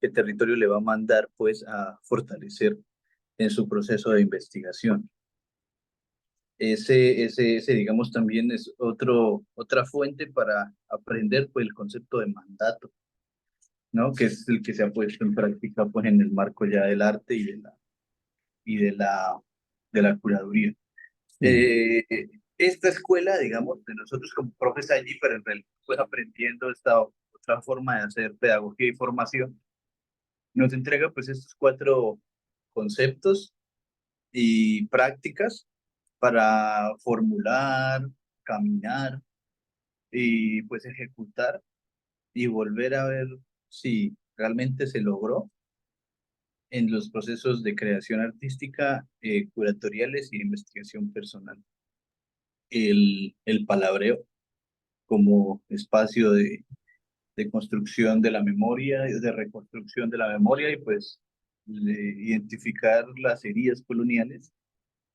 el territorio le va a mandar pues a fortalecer en su proceso de investigación. Ese, digamos, también es otra fuente para aprender pues el concepto de mandato, ¿no? Que es el que se ha puesto en práctica pues en el marco ya del arte y de la curaduría. Sí. Esta escuela, digamos, de nosotros como profes allí, pero en realidad pues aprendiendo esta otra forma de hacer pedagogía y formación, nos entrega pues estos 4 conceptos y prácticas para formular, caminar y pues ejecutar y volver a ver si realmente se logró en los procesos de creación artística, curatoriales y de investigación personal. el palabreo como espacio de construcción de la memoria, de reconstrucción de la memoria y pues identificar las heridas coloniales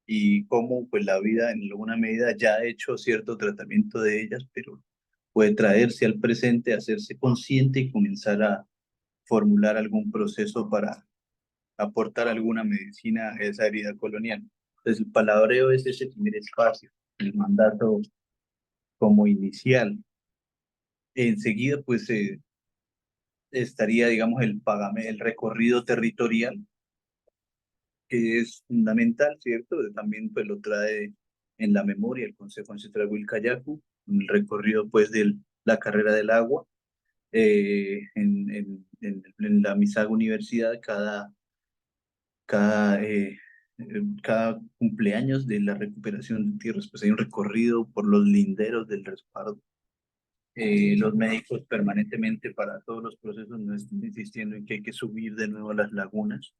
y cómo pues la vida en alguna medida ya ha hecho cierto tratamiento de ellas, pero puede traerse al presente, hacerse consciente y comenzar a formular algún proceso para aportar alguna medicina a esa herida colonial. Entonces el palabreo es ese primer espacio, el mandato como inicial. Enseguida pues estaría digamos el recorrido territorial que es fundamental, ¿cierto? También pues lo trae en la memoria el Consejo Ancestral Wilcayacu, el recorrido pues de la carrera del agua, en la Misaga Universidad cada cumpleaños de la recuperación de tierras, pues hay un recorrido por los linderos del respaldo. Los médicos permanentemente para todos los procesos no están insistiendo en que hay que subir de nuevo a las lagunas.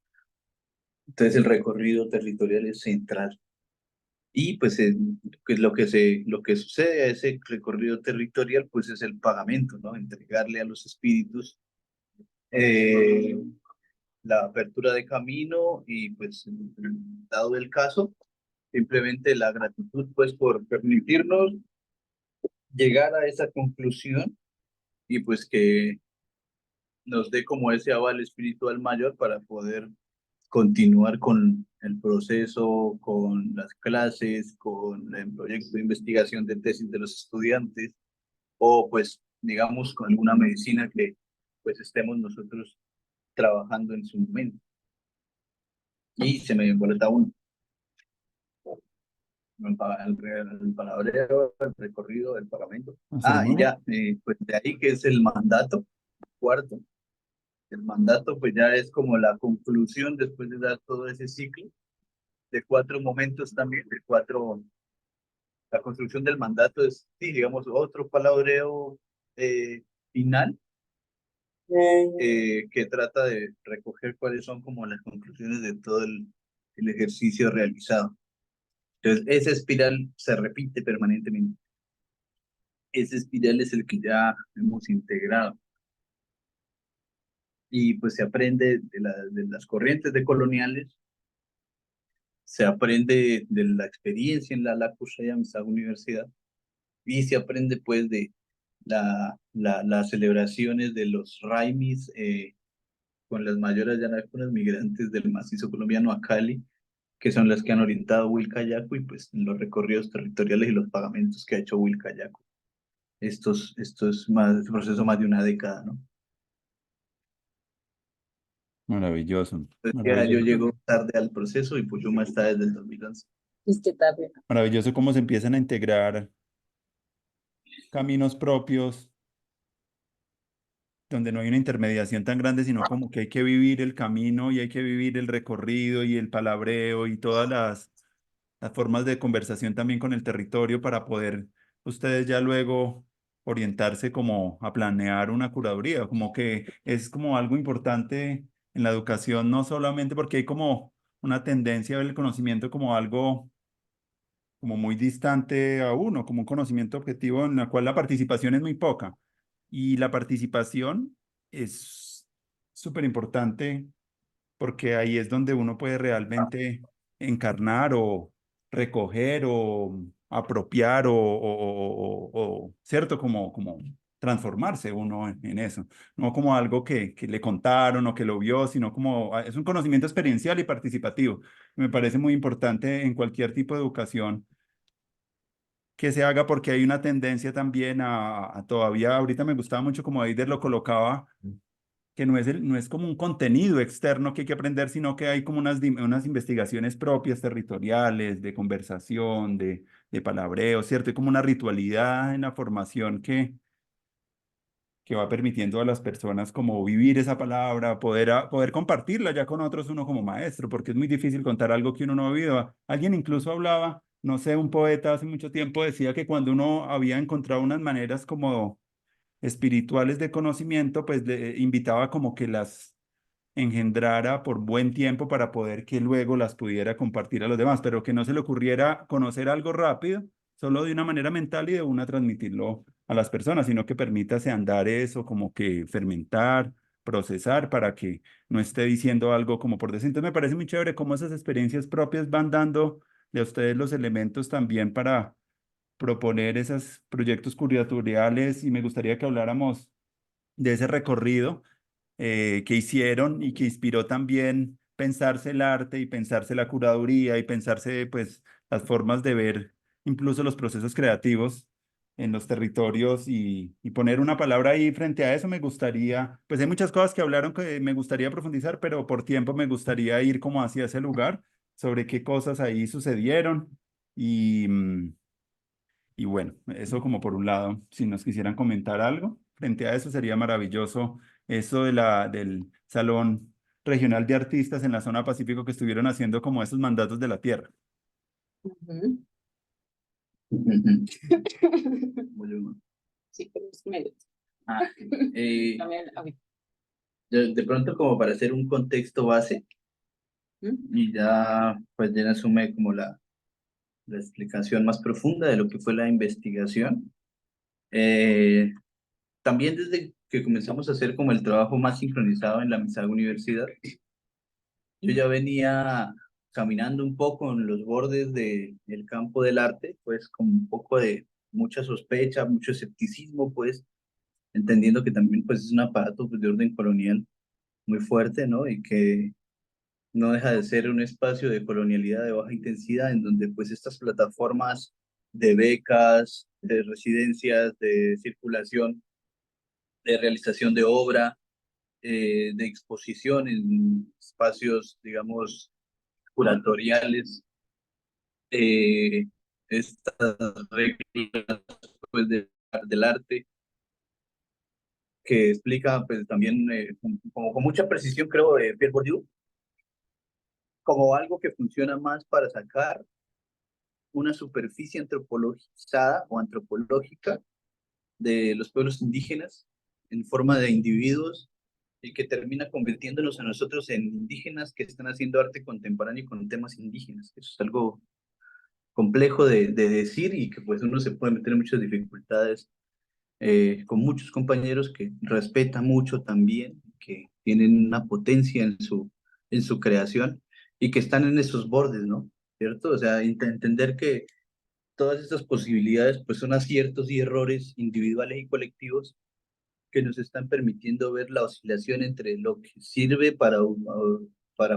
Entonces el recorrido territorial es central. Y pues lo que sucede a ese recorrido territorial pues es el pagamento, ¿no? Entregarle a los espíritus eh, la apertura de camino y pues dado el caso, simplemente la gratitud pues por permitirnos llegar a esa conclusión y pues que nos dé como ese aval espiritual mayor para poder continuar con el proceso, con las clases, con el proyecto de investigación de tesis de los estudiantes o pues digamos con alguna medicina que pues estemos nosotros trabajando en su momento. Y se me emboleta uno. El palabreo, el recorrido, el pagamento. ¿La Y ceremonia? ya, pues de ahí que es el mandato, cuarto. El mandato pues ya es como la conclusión después de dar todo ese ciclo de 4 momentos también, la construcción del mandato es, sí, digamos, otro palabreo final que trata de recoger cuáles son como las conclusiones de todo el ejercicio realizado. Entonces, esa espiral se repite permanentemente. Ese espiral es el que ya hemos integrado. Y pues se aprende de las corrientes decoloniales, se aprende de la experiencia en la Lacushaya Misaga Universidad y se aprende pues de las celebraciones de los Raimis con las mayores llanacunas migrantes del macizo colombiano a Cali, que son las que han orientado Wilcayacu y pues en los recorridos territoriales y los pagamentos que ha hecho Wilcayacu. Esto es más, este proceso más de una década, ¿no? Maravilloso, Entonces ya yo maravilloso. llego tarde al proceso y pues yo más está desde el 2011. Es que tarde. Maravilloso cómo se empiezan a integrar caminos propios, donde no hay una intermediación tan grande, sino como que hay que vivir el camino y hay que vivir el recorrido y el palabreo y todas las formas de conversación también con el territorio para poder ustedes ya luego orientarse como a planear una curaduría, como que es como algo importante en la educación, no solamente porque hay como una tendencia a ver el conocimiento como algo como muy distante a uno, como un conocimiento objetivo en la cual la participación es muy poca. Y la participación es súper importante porque ahí es donde uno puede realmente encarnar o recoger o apropiar ¿cierto? Como transformarse uno en eso, no como algo que le contaron o que lo vio, sino como es un conocimiento experiencial y participativo. Me parece muy importante en cualquier tipo de educación que se haga porque hay una tendencia también a todavía, ahorita me gustaba mucho como Eider lo colocaba, que no es como un contenido externo que hay que aprender, sino que hay como unas investigaciones propias, territoriales, de conversación, de palabreo, ¿cierto? Hay como una ritualidad en la formación que va permitiendo a las personas como vivir esa palabra, poder compartirla ya con otros uno como maestro, porque es muy difícil contar algo que uno no ha vivido. Alguien incluso hablaba, no sé, un poeta hace mucho tiempo decía que cuando uno había encontrado unas maneras como espirituales de conocimiento, pues le invitaba como que las engendrara por buen tiempo para poder que luego las pudiera compartir a los demás, pero que no se le ocurriera conocer algo rápido, solo de una manera mental y de una transmitirlo a las personas, sino que permítase andar eso, como que fermentar, procesar para que no esté diciendo algo como por decir. Entonces me parece muy chévere cómo esas experiencias propias van dando de a ustedes los elementos también para proponer esos proyectos curatoriales y me gustaría que habláramos de ese recorrido que hicieron y que inspiró también pensarse el arte y pensarse la curaduría y pensarse pues las formas de ver incluso los procesos creativos en los territorios y poner una palabra ahí frente a eso me gustaría, pues hay muchas cosas que hablaron que me gustaría profundizar, pero por tiempo me gustaría ir como hacia ese lugar, sobre qué cosas ahí sucedieron y, y bueno, eso como por un lado, si nos quisieran comentar algo, frente a eso sería maravilloso eso de del Salón Regional de Artistas en la zona Pacífico que estuvieron haciendo como esos mandatos de la tierra. Ujú. Bueno, Sí, pero es que me gusta. También, a ver. de pronto como para hacer un contexto base ¿Mm? y ya pues ya asume como la explicación más profunda de lo que fue la investigación. Eh, También desde que comenzamos a hacer como el trabajo más sincronizado en la Misaga Universidad, yo ya venía caminando un poco en los bordes del campo del arte, pues con un poco de mucha sospecha, mucho escepticismo, pues entendiendo que también pues es un aparato pues, de orden colonial muy fuerte, ¿no? Y que no deja de ser un espacio de colonialidad de baja intensidad en donde pues estas plataformas de becas, de residencias, de circulación, de realización de obra, de exposición en espacios, digamos, curatoriales, eh, estas reglas pues, del arte que explica pues también como con mucha precisión creo Pierre Bourdieu como algo que funciona más para sacar una superficie antropologizada o antropológica de los pueblos indígenas en forma de individuos y que termina convirtiéndonos a nosotros en indígenas que están haciendo arte contemporáneo con temas indígenas. Eso es algo complejo de decir y que pues uno se puede meter en muchas dificultades con muchos compañeros que respeta mucho también, que tienen una potencia en su creación y que están en esos bordes, ¿no? ¿Cierto? O sea, entender que todas estas posibilidades pues son aciertos y errores individuales y colectivos que nos están permitiendo ver la oscilación entre lo que sirve para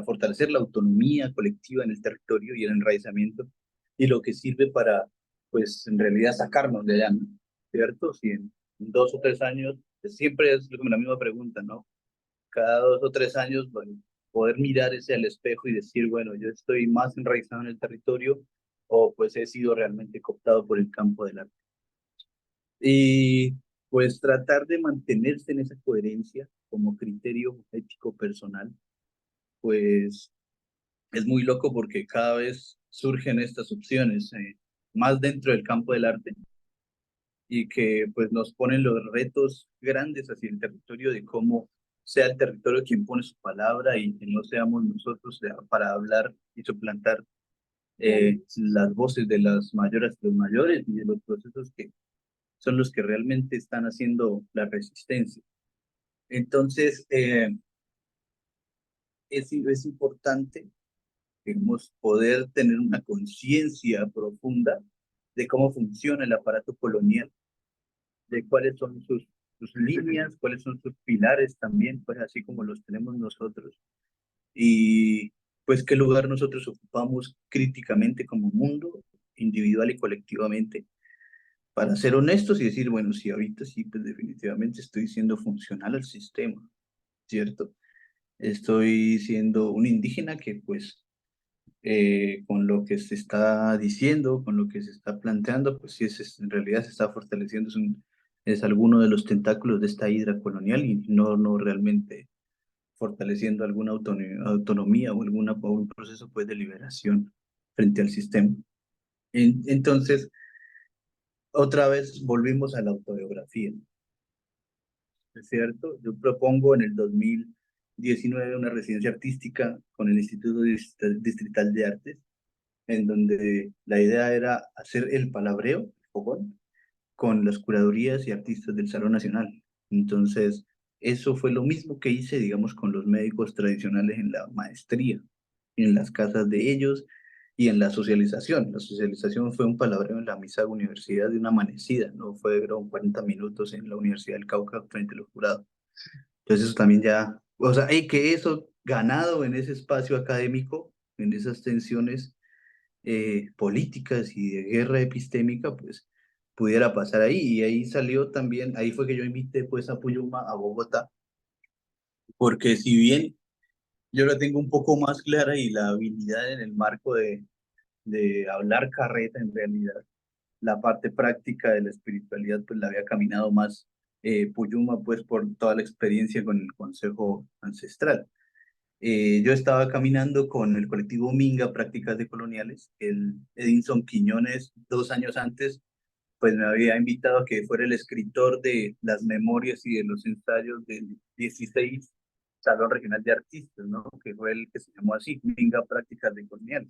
fortalecer la autonomía colectiva en el territorio y el enraizamiento y lo que sirve para pues en realidad sacarnos de allá, ¿no? ¿Cierto? Si en 2 o 3 años, pues, siempre es la misma pregunta, ¿no? Cada 2 o 3 años, bueno, poder mirar ese al espejo y decir, bueno, yo estoy más enraizado en el territorio o pues he sido realmente cooptado por el campo del arte. Y pues tratar de mantenerse en esa coherencia como criterio ético personal, pues es muy loco porque cada vez surgen estas opciones más dentro del campo del arte y que pues nos ponen los retos grandes hacia el territorio de cómo sea el territorio quien pone su palabra y que no seamos nosotros para hablar y suplantar las voces de las mayoras de los mayores y de los procesos que son los que realmente están haciendo la resistencia. Entonces, es importante, digamos, poder tener una conciencia profunda de cómo funciona el aparato colonial, de cuáles son sus líneas, cuáles son sus pilares también, pues así como los tenemos nosotros, y pues qué lugar nosotros ocupamos críticamente como mundo, individual y colectivamente, para ser honestos y decir, bueno, sí, ahorita sí, pues definitivamente estoy siendo funcional al sistema, ¿cierto? Estoy siendo un indígena que pues con lo que se está diciendo, con lo que se está planteando, pues sí, en realidad se está fortaleciendo, es alguno de los tentáculos de esta hidra colonial y no realmente fortaleciendo alguna autonomía o, o un proceso pues de liberación frente al sistema. Entonces, otra vez volvimos a la autobiografía, ¿es cierto? Yo propongo en el 2019 una residencia artística con el Instituto Distrital de Artes en donde la idea era hacer el palabreo, el fogón, con las curadurías y artistas del Salón Nacional. Entonces, eso fue lo mismo que hice, digamos, con los médicos tradicionales en la maestría, en las casas de ellos y en la socialización. La socialización fue un palabreo en la misa universidad de una amanecida, no fueron 40 minutos en la Universidad del Cauca frente a los jurados. Entonces, eso también ya, o sea, y que eso ganado en ese espacio académico, en esas tensiones políticas y de guerra epistémica, pues pudiera pasar ahí. Y ahí salió también, ahí fue que yo invité pues a Puyuma a Bogotá, porque si bien yo la tengo un poco más clara y la habilidad en el marco de hablar carreta en realidad, la parte práctica de la espiritualidad pues la había caminado más Puyuma pues por toda la experiencia con el Consejo Ancestral. Yo estaba caminando con el colectivo Minga Prácticas Decoloniales. El Edinson Quiñones, 2 años antes, pues me había invitado a que fuera el escritor de las memorias y de los ensayos del 16 Salón Regional de Artistas, ¿no? Que fue el que se llamó así, Minga Prácticas Decoloniales.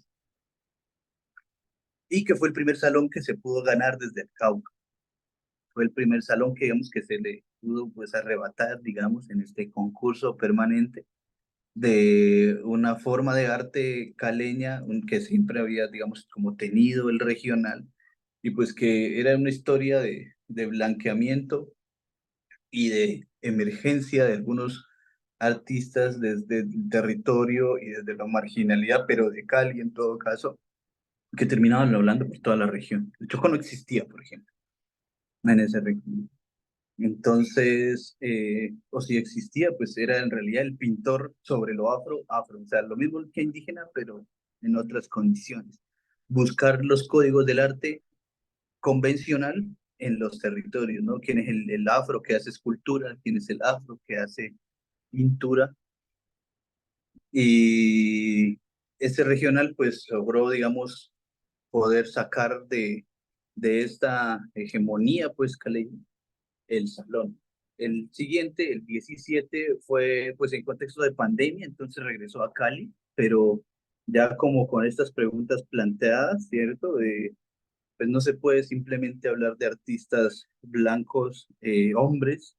Y que fue el primer salón que se pudo ganar desde el Cauca. Fue el primer salón que, digamos, que se le pudo pues arrebatar, digamos, en este concurso permanente de una forma de arte caleña que siempre había, digamos, como tenido el regional, y pues que era una historia de blanqueamiento y de emergencia de algunos artistas desde el territorio y desde la marginalidad, pero de Cali en todo caso, que terminaban hablando por toda la región. El Chocó no existía, por ejemplo, en ese región. Entonces, o si existía, pues era en realidad el pintor sobre lo afro, o sea, lo mismo que indígena, pero en otras condiciones. Buscar los códigos del arte convencional en los territorios, ¿no? ¿Quién es el afro que hace escultura? ¿Quién es el afro que hace pintura? Y ese regional, pues logró, digamos, poder sacar de esta hegemonía, pues, caleña, el salón. El siguiente, el 17, fue pues en contexto de pandemia, entonces regresó a Cali, pero ya como con estas preguntas planteadas, ¿cierto? Pues no se puede simplemente hablar de artistas blancos, hombres,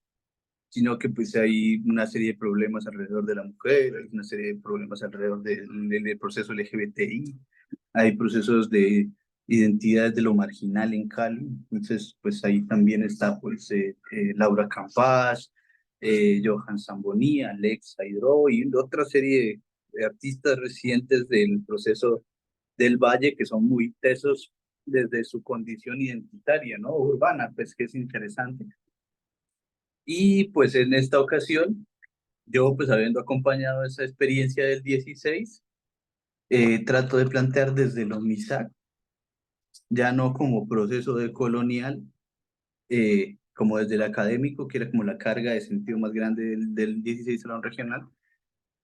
sino que pues hay una serie de problemas alrededor de la mujer, hay una serie de problemas alrededor del proceso LGBTI, hay procesos de identidades de lo marginal en Cali. Entonces pues ahí también está pues Laura Campas, Johan Zambonía, Alex Aidro y otra serie de artistas recientes del proceso del Valle que son muy tesos desde su condición identitaria, ¿no? Urbana, pues que es interesante. Y pues en esta ocasión, yo pues habiendo acompañado esa experiencia del 16, trato de plantear desde los MISAC, ya no como proceso de colonial, como desde el académico, que era como la carga de sentido más grande del 16 Salón Regional,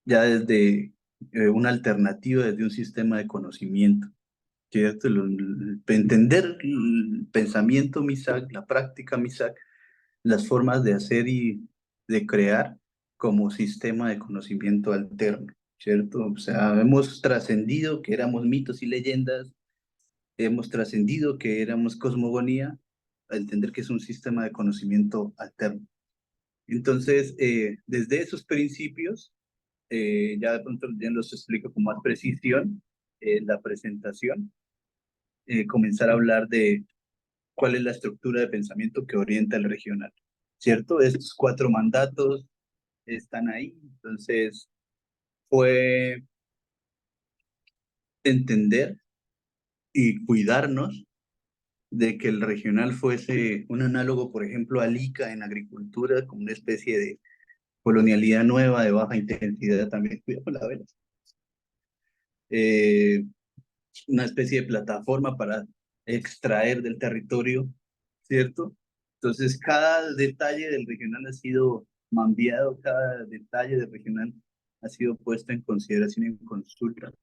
ya desde una alternativa, desde un sistema de conocimiento, ¿cierto? Entender el pensamiento MISAC, la práctica MISAC, las formas de hacer y de crear como sistema de conocimiento alterno, ¿cierto? O sea, hemos trascendido que éramos mitos y leyendas, hemos trascendido que éramos cosmogonía, a entender que es un sistema de conocimiento alterno. Entonces, desde esos principios, ya de pronto ya los explico con más precisión, la presentación, comenzar a hablar de cuál es la estructura de pensamiento que orienta el regional, ¿cierto? Estos 4 mandatos están ahí, entonces fue entender y cuidarnos de que el regional fuese un análogo, por ejemplo, al ICA en agricultura, como una especie de colonialidad nueva de baja intensidad también, cuidado con la vela, eh, una especie de plataforma para extraer del territorio, ¿cierto? Entonces, cada detalle del regional ha sido mambiado, cada detalle del regional ha sido puesto en consideración y en consulta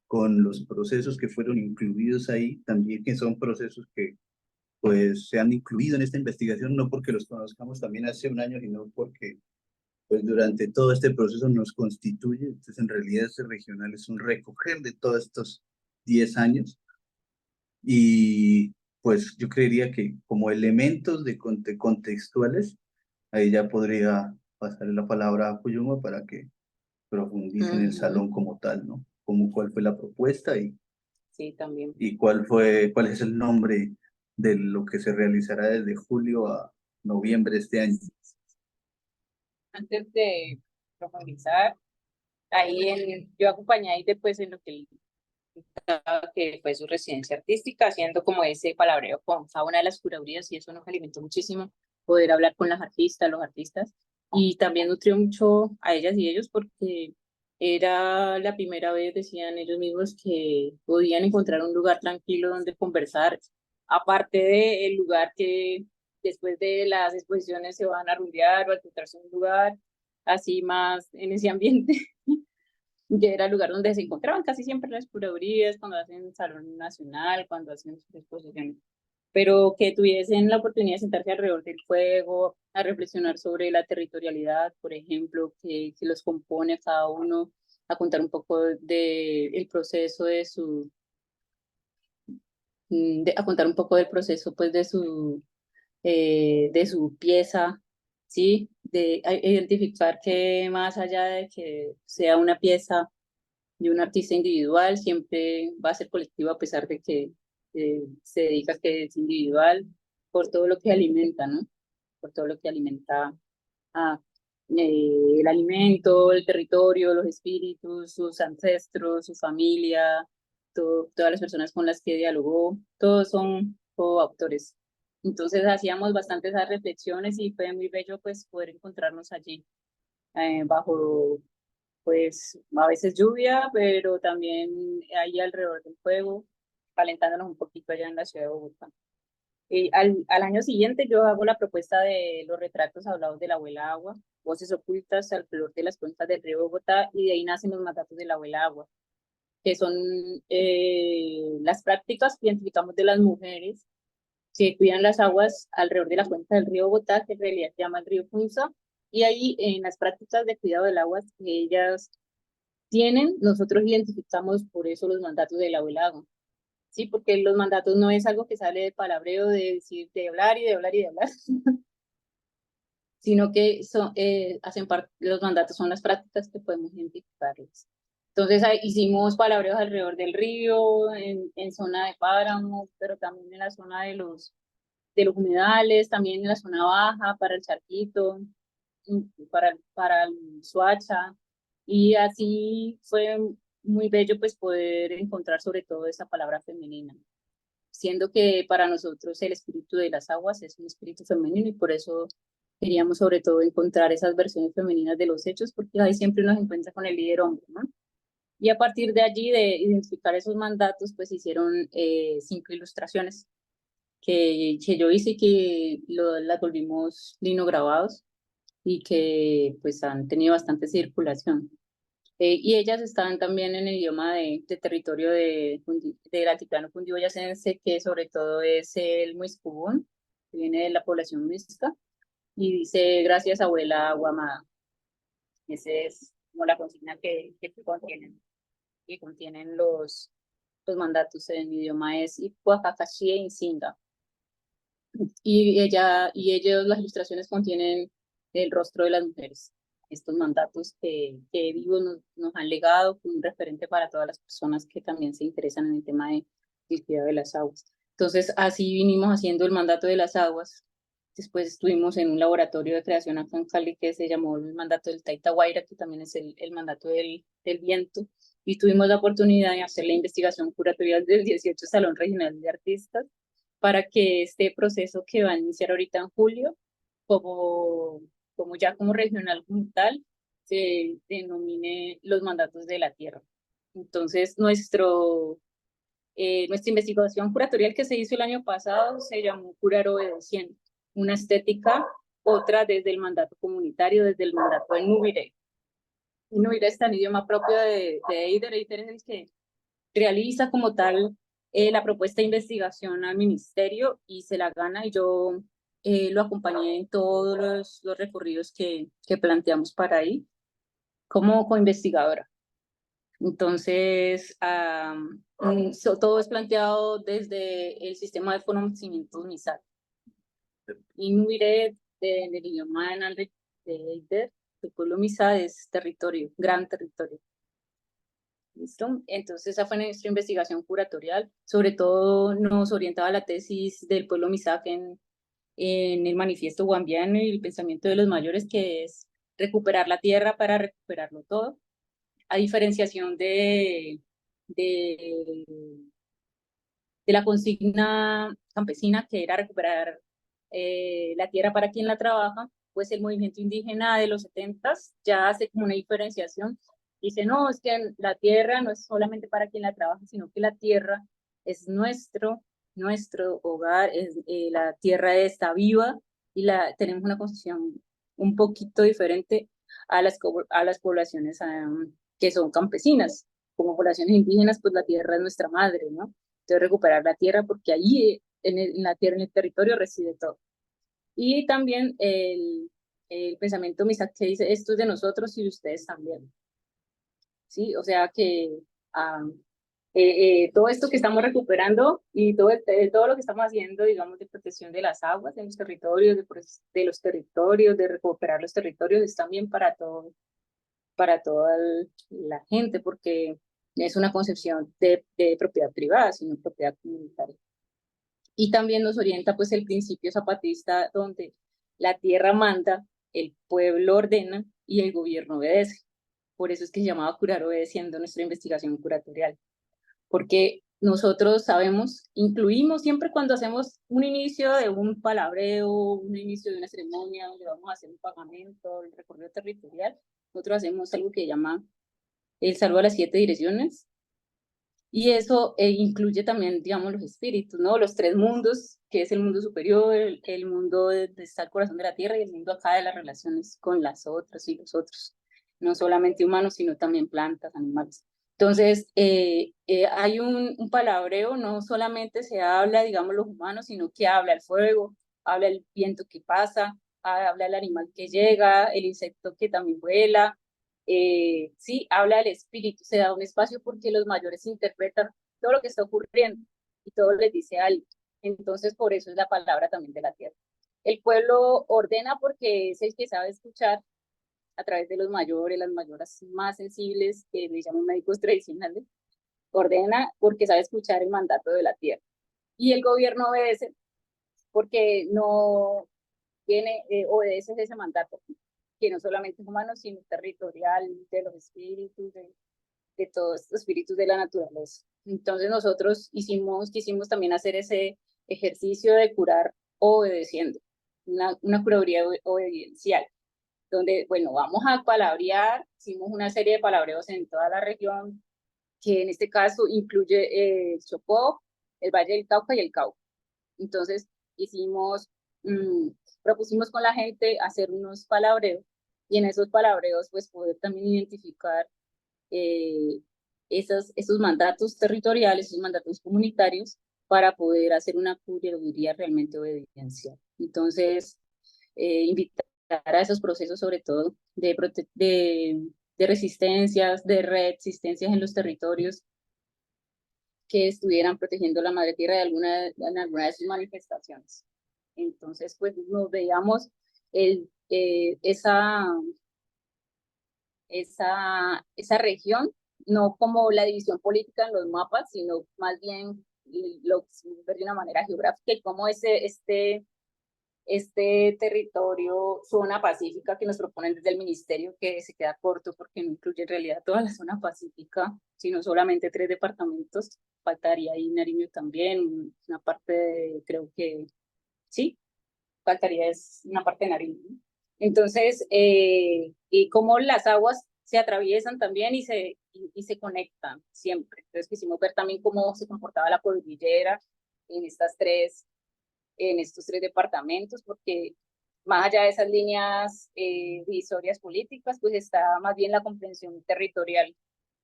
con los procesos que fueron incluidos ahí, también que son procesos que pues se han incluido en esta investigación, no porque los conozcamos también hace un año, sino porque pues durante todo este proceso nos constituye. Entonces, en realidad, este regional es un recoger de todos estos 10 años. Y pues yo creería que como elementos contextuales, ahí ya podría pasarle la palabra a Puyuma para que profundice en el Ujú. salón como tal, ¿no? Como cuál fue la propuesta Sí, también. y cuál es el nombre de lo que se realizará desde julio a noviembre de este año. Antes de profundizar, yo acompañé ahí después en lo que él indicaba que fue su residencia artística, haciendo como ese palabreo con cada una de las curadurías y eso nos alimentó muchísimo, poder hablar con las artistas, los artistas, y también nutrió mucho a ellas y ellos porque era la primera vez, decían ellos mismos, que podían encontrar un lugar tranquilo donde conversar, aparte del lugar que después de las exposiciones se van a rumbear o a encontrarse un lugar así más en ese ambiente, que era el lugar donde se encontraban casi siempre las curadurías, cuando hacen Salón Nacional, cuando hacen sus exposiciones, pero que tuviesen la oportunidad de sentarse alrededor del fuego, a reflexionar sobre la territorialidad, por ejemplo, que los compone a cada uno, a contar un poco el proceso a contar un poco del proceso pues de su pieza, ¿sí? A identificar que más allá de que sea una pieza de un artista individual, siempre va a ser colectivo a pesar de que se diga que es individual, por todo lo que alimenta, ¿no? Por todo lo que alimenta a, el alimento, el territorio, los espíritus, sus ancestros, su familia, todas las personas con las que dialogó, todos son coautores. Entonces hacíamos bastante esas reflexiones y fue muy bello pues poder encontrarnos allí bajo pues a veces lluvia, pero también ahí alrededor del fuego, calentándonos un poquito allá en la ciudad de Bogotá. Al año siguiente yo hago la propuesta de los retratos hablados de la abuela agua, voces ocultas al color de las cuencas del río Bogotá, y de ahí nacen los mandatos de la abuela agua, que son las prácticas que identificamos de las mujeres que cuidan las aguas alrededor de la cuenca del río Bogotá, que en realidad se llama el río Funza, y ahí en las prácticas de cuidado del agua que ellas tienen, nosotros identificamos por eso los mandatos del abuelado, ¿sí? Porque los mandatos no es algo que sale de palabreo, de decir, de hablar y de hablar y de hablar, sino que hacen parte, los mandatos son las prácticas que podemos identificarles. Entonces hicimos palabreos alrededor del río, en zona de páramo, pero también en la zona de los humedales, también en la zona baja, para el Charquito, para el Suacha, y así fue muy bello pues poder encontrar sobre todo esa palabra femenina, siendo que para nosotros el espíritu de las aguas es un espíritu femenino y por eso queríamos sobre todo encontrar esas versiones femeninas de los hechos, porque ahí siempre nos encuentra con el líder hombre, ¿no? Y a partir de allí, de identificar esos mandatos, pues hicieron 5 ilustraciones que yo hice y que las volvimos linograbados y que pues han tenido bastante circulación. Y ellas están también en el idioma de territorio del altiplano cundiboyacense, que sobre todo es el muiscubún, que viene de la población muisca, y dice gracias abuela Guamada. Esa es como la consigna que contienen los mandatos en idioma es Ipuacacachie Insinga. Y ellos, las ilustraciones contienen el rostro de las mujeres, estos mandatos que vivos nos han legado como un referente para todas las personas que también se interesan en el tema del cuidado de las aguas. Entonces, así vinimos haciendo el mandato de las aguas. Después estuvimos en un laboratorio de creación acá en Cali que se llamó el mandato del Taita Guaira, que también es el mandato del viento. Y tuvimos la oportunidad de hacer la investigación curatorial del 18 Salón Regional de Artistas para que este proceso que va a iniciar ahorita en julio, como, como ya como regional como tal, se denomine los mandatos de la tierra. Entonces, nuestra investigación curatorial que se hizo el año pasado se llamó Curar Obedeciendo, una estética, otra desde el mandato comunitario, desde el mandato de Nubire. Nubire está en idioma propio de Eider. Eider es el que realiza como tal la propuesta de investigación al ministerio y se la gana, y yo lo acompañé en todos los recorridos que planteamos para ahí como co-investigadora. Entonces, todo es planteado desde el sistema de conocimientos MISAC. Inuit del idioma de Eider, el pueblo Misa es territorio, gran territorio. ¿Listo? Entonces esa fue nuestra investigación curatorial, sobre todo nos orientaba la tesis del pueblo Misak en el manifiesto guambiano y el pensamiento de los mayores, que es recuperar la tierra para recuperarlo todo, a diferenciación de, de la consigna campesina, que era recuperar la tierra para quien la trabaja. Pues el movimiento indígena de los 70s ya hace como una diferenciación. Dice, no, es que la tierra no es solamente para quien la trabaja, sino que la tierra es nuestro hogar, la tierra está viva y tenemos una concepción un poquito diferente a las poblaciones que son campesinas. Como poblaciones indígenas, pues la tierra es nuestra madre, ¿no? Entonces recuperar la tierra porque allí en la tierra, en el territorio reside todo. Y también el pensamiento Misak que dice, esto es de nosotros y de ustedes también. ¿Sí? O sea que todo esto que estamos recuperando y todo lo que estamos haciendo, digamos, de protección de las aguas en los territorios, de los territorios, de recuperar los territorios, es también para toda la gente, porque es una concepción de propiedad privada, sino propiedad comunitaria. Y también nos orienta pues el principio zapatista, donde la tierra manda, el pueblo ordena y el gobierno obedece. Por eso es que se llamaba Curar Obedeciendo nuestra investigación curatorial, porque nosotros sabemos, incluimos siempre cuando hacemos un inicio de un palabreo, un inicio de una ceremonia donde vamos a hacer un pagamento, el recorrido territorial, nosotros hacemos algo que se llama el saludo a las 7 direcciones, y eso incluye también, digamos, los espíritus, ¿no? Los tres mundos, que es el mundo superior, el mundo de está el corazón de la tierra y el mundo acá de las relaciones con las otras y los otros. No solamente humanos, sino también plantas, animales. Entonces, hay un palabreo, no solamente se habla, digamos, los humanos, sino que habla el fuego, habla el viento que pasa, habla el animal que llega, el insecto que también vuela, sí, habla del espíritu, se da un espacio porque los mayores interpretan todo lo que está ocurriendo y todo les dice algo. Entonces, por eso es la palabra también de la tierra. El pueblo ordena porque es el que sabe escuchar a través de los mayores, las mayoras más sensibles, que le llaman médicos tradicionales, ordena porque sabe escuchar el mandato de la tierra. Y el gobierno obedece porque no obedece ese mandato, que no solamente es humano, sino territorial, de los espíritus, de todos los espíritus de la naturaleza. Entonces nosotros quisimos también hacer ese ejercicio de curar obedeciendo, una curaduría obediencial, donde, bueno, vamos a palabrear, hicimos una serie de palabreos en toda la región, que en este caso incluye el Chocó, el Valle del Cauca y el Cauca. Entonces propusimos con la gente hacer unos palabreos y en esos palabreos pues poder también identificar esos mandatos territoriales, esos mandatos comunitarios para poder hacer una curaduría realmente obediencial. Entonces, invitar a esos procesos sobre todo de resistencias, de resistencias en los territorios que estuvieran protegiendo la madre tierra en alguna de sus manifestaciones. Entonces, pues nos veíamos esa región, no como la división política en los mapas, sino más bien ver de una manera geográfica y cómo este territorio, zona pacífica que nos proponen desde el ministerio, que se queda corto porque no incluye en realidad toda la zona pacífica, sino solamente 3 departamentos. Faltaría ahí Nariño también, una parte creo que sí, faltaría es una parte de Nariño. Entonces, y cómo las aguas se atraviesan también y se conectan siempre. Entonces quisimos ver también cómo se comportaba la cordillera en estos 3 departamentos, porque más allá de esas líneas divisorias políticas, pues está más bien la comprensión territorial,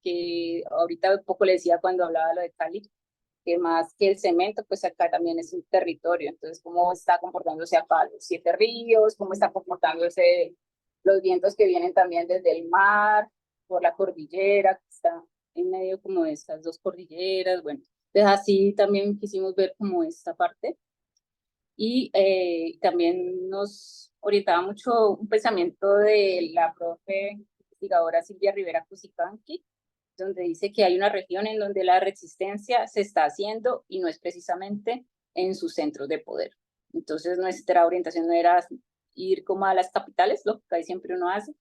que ahorita un poco le decía cuando hablaba de lo de Cali, que más que el cemento, pues acá también es un territorio. Entonces, cómo está comportándose acá los 7 ríos, cómo está comportándose los vientos que vienen también desde el mar, por la cordillera, que está en medio como de estas dos cordilleras, bueno, entonces así también quisimos ver como esta parte. Y también nos orientaba mucho un pensamiento de la profe investigadora Silvia Rivera Cusicanqui, donde dice que hay una región en donde la resistencia se está haciendo y no es precisamente en sus centros de poder. Entonces nuestra orientación no era ir como a las capitales, lo que casi siempre uno hace,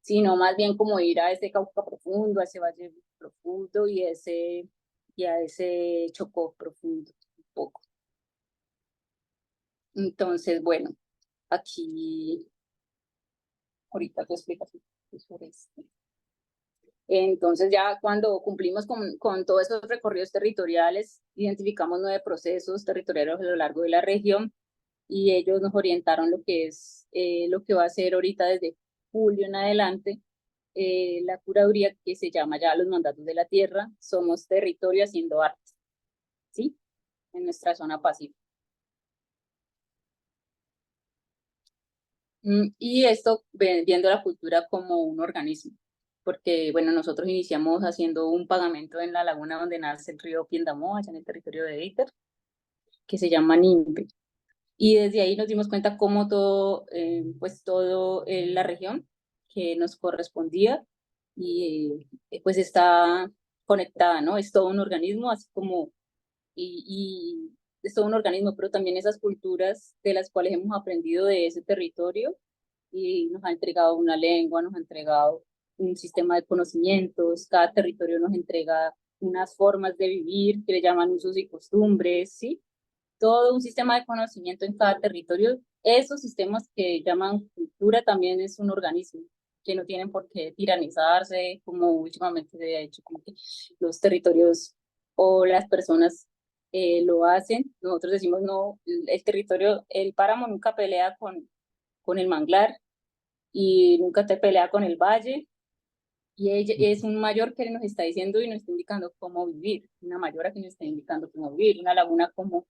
sino más bien como ir a ese Cauca profundo, a ese Valle profundo y a ese Chocó profundo un poco. Entonces, bueno, aquí ahorita te explico sobre esto. Entonces ya cuando cumplimos con todos esos recorridos territoriales, identificamos 9 procesos territoriales a lo largo de la región y ellos nos orientaron lo que es lo que va a ser ahorita desde julio en adelante, la curaduría que se llama ya los mandatos de la tierra, somos territorio haciendo arte, ¿sí? En nuestra zona pacífica. Y esto viendo la cultura como un organismo, porque bueno, nosotros iniciamos haciendo un pagamento en la laguna donde nace el río Piendamó, allá en el territorio de Eiter, que se llama Nimbe. Y desde ahí nos dimos cuenta cómo todo, pues todo la región que nos correspondía y pues está conectada, ¿no? Es todo un organismo, así como, y es todo un organismo, pero también esas culturas de las cuales hemos aprendido de ese territorio y nos ha entregado una lengua, nos ha entregado un sistema de conocimientos, cada territorio nos entrega unas formas de vivir que le llaman usos y costumbres, ¿sí? Todo un sistema de conocimiento en cada territorio. Esos sistemas que llaman cultura también es un organismo que no tienen por qué tiranizarse, como últimamente se ha hecho, como que los territorios o las personas lo hacen. Nosotros decimos, no, el territorio, el páramo nunca pelea con el manglar, y nunca te pelea con el valle, y ella es un mayor que nos está diciendo y nos está indicando cómo vivir, una mayora que nos está indicando cómo vivir, una laguna como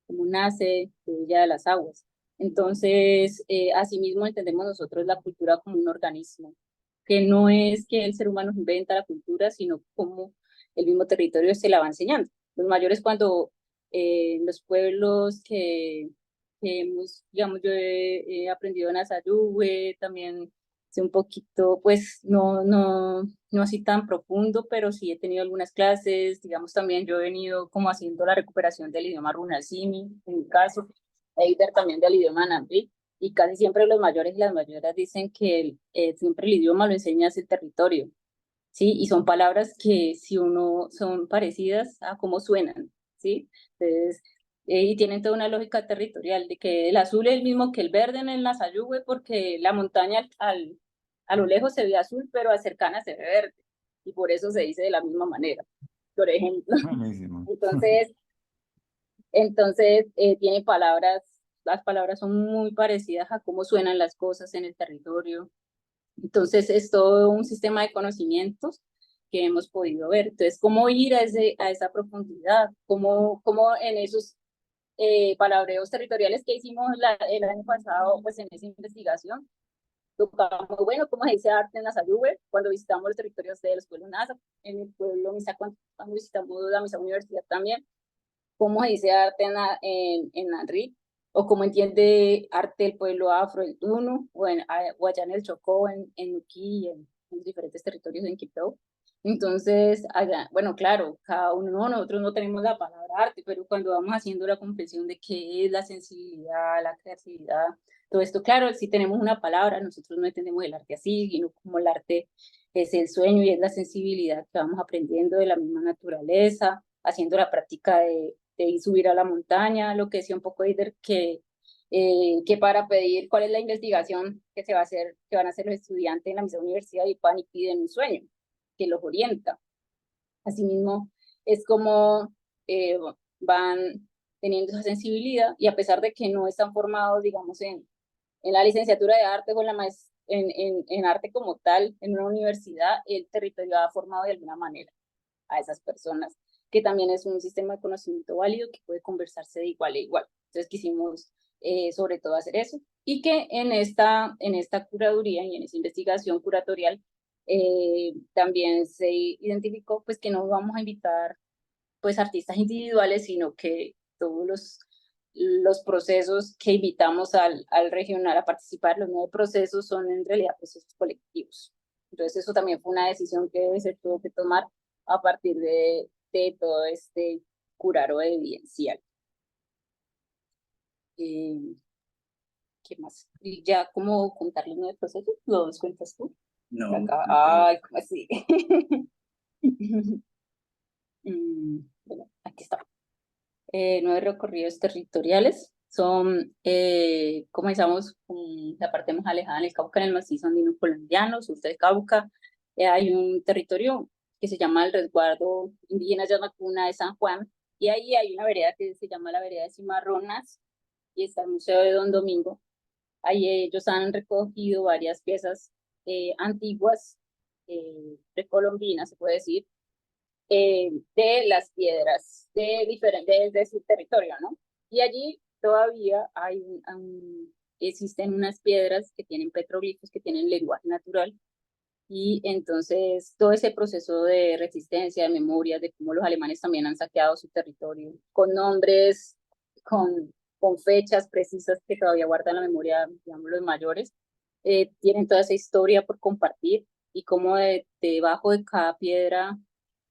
nace de ella de las aguas. Entonces, asimismo entendemos nosotros la cultura como un organismo, que no es que el ser humano inventa la cultura, sino como el mismo territorio se la va enseñando. Los mayores cuando los pueblos que hemos, digamos, yo he aprendido en Azayúe, también sé un poquito, pues no así tan profundo, pero sí he tenido algunas clases, digamos, también yo he venido como haciendo la recuperación del idioma runasimi, en mi caso, Eider también del idioma Nambí, y casi siempre los mayores y las mayoras dicen que siempre el idioma lo enseña el territorio, ¿sí? Y son palabras que si uno son parecidas a cómo suenan, ¿sí? Entonces, y tienen toda una lógica territorial de que el azul es el mismo que el verde en el Nasayugüe porque la montaña a lo lejos se ve azul, pero a cercana se ve verde, y por eso se dice de la misma manera, por ejemplo. Buenísimo. Entonces tiene palabras, las palabras son muy parecidas a cómo suenan las cosas en el territorio. Entonces es todo un sistema de conocimientos que hemos podido ver. Entonces, cómo ir a esa profundidad, cómo en esos palabreos territoriales que hicimos el año pasado, pues en esa investigación, tocamos, bueno, cómo se dice arte en la Sayúbe, cuando visitamos los territorios de los pueblos Nasa, en el pueblo Misa, cuando visitamos la Misa Universidad también, cómo se dice arte en Nanri, o cómo entiende arte el pueblo afro, el Tunu, o allá en el Chocó, en Nuquí, en diferentes territorios en Quito. Entonces, allá, bueno, claro, cada uno, no, nosotros no tenemos la palabra arte, pero cuando vamos haciendo la comprensión de qué es la sensibilidad, la creatividad, todo esto, claro, si tenemos una palabra, nosotros no entendemos el arte así, sino como el arte es el sueño y es la sensibilidad que vamos aprendiendo de la misma naturaleza, haciendo la práctica de subir a la montaña, lo que decía un poco Eider, que para pedir cuál es la investigación que se va a hacer, que van a hacer los estudiantes en la misma universidad y van y piden un sueño que los orienta. Asimismo, es como van teniendo esa sensibilidad y a pesar de que no están formados, digamos, en la licenciatura de arte o en, en arte como tal, en una universidad, el territorio ha formado de alguna manera a esas personas, que también es un sistema de conocimiento válido que puede conversarse de igual a igual. Entonces quisimos sobre todo hacer eso y que en esta curaduría y en esa investigación curatorial También se identificó pues que no vamos a invitar pues artistas individuales, sino que todos los procesos que invitamos al regional a participar, los 9 procesos son en realidad procesos colectivos. Entonces eso también fue una decisión que se tuvo que tomar a partir de todo este curaro evidencial. ¿Qué más? Y ya como contar los 9 procesos, ¿los cuentas tú? No, Acá. no Ay, ¿cómo así? Bueno, aquí está. 9 recorridos territoriales. Son, comenzamos con la parte más alejada en el Cauca, en el macizo andino colombiano, sur del Cauca. Hay un territorio que se llama el Resguardo Indígena Yamacuna de San Juan, y ahí hay una vereda que se llama la vereda de Cimarronas, y está el Museo de Don Domingo. Ahí ellos han recogido varias piezas antiguas, precolombinas, se puede decir, de las piedras de su territorio, ¿no? Y allí todavía existen unas piedras que tienen petroglifos, que tienen lenguaje natural, y entonces todo ese proceso de resistencia, de memoria, de cómo los alemanes también han saqueado su territorio, con nombres, con fechas precisas que todavía guardan la memoria, digamos, los mayores, tienen toda esa historia por compartir, y cómo debajo de cada piedra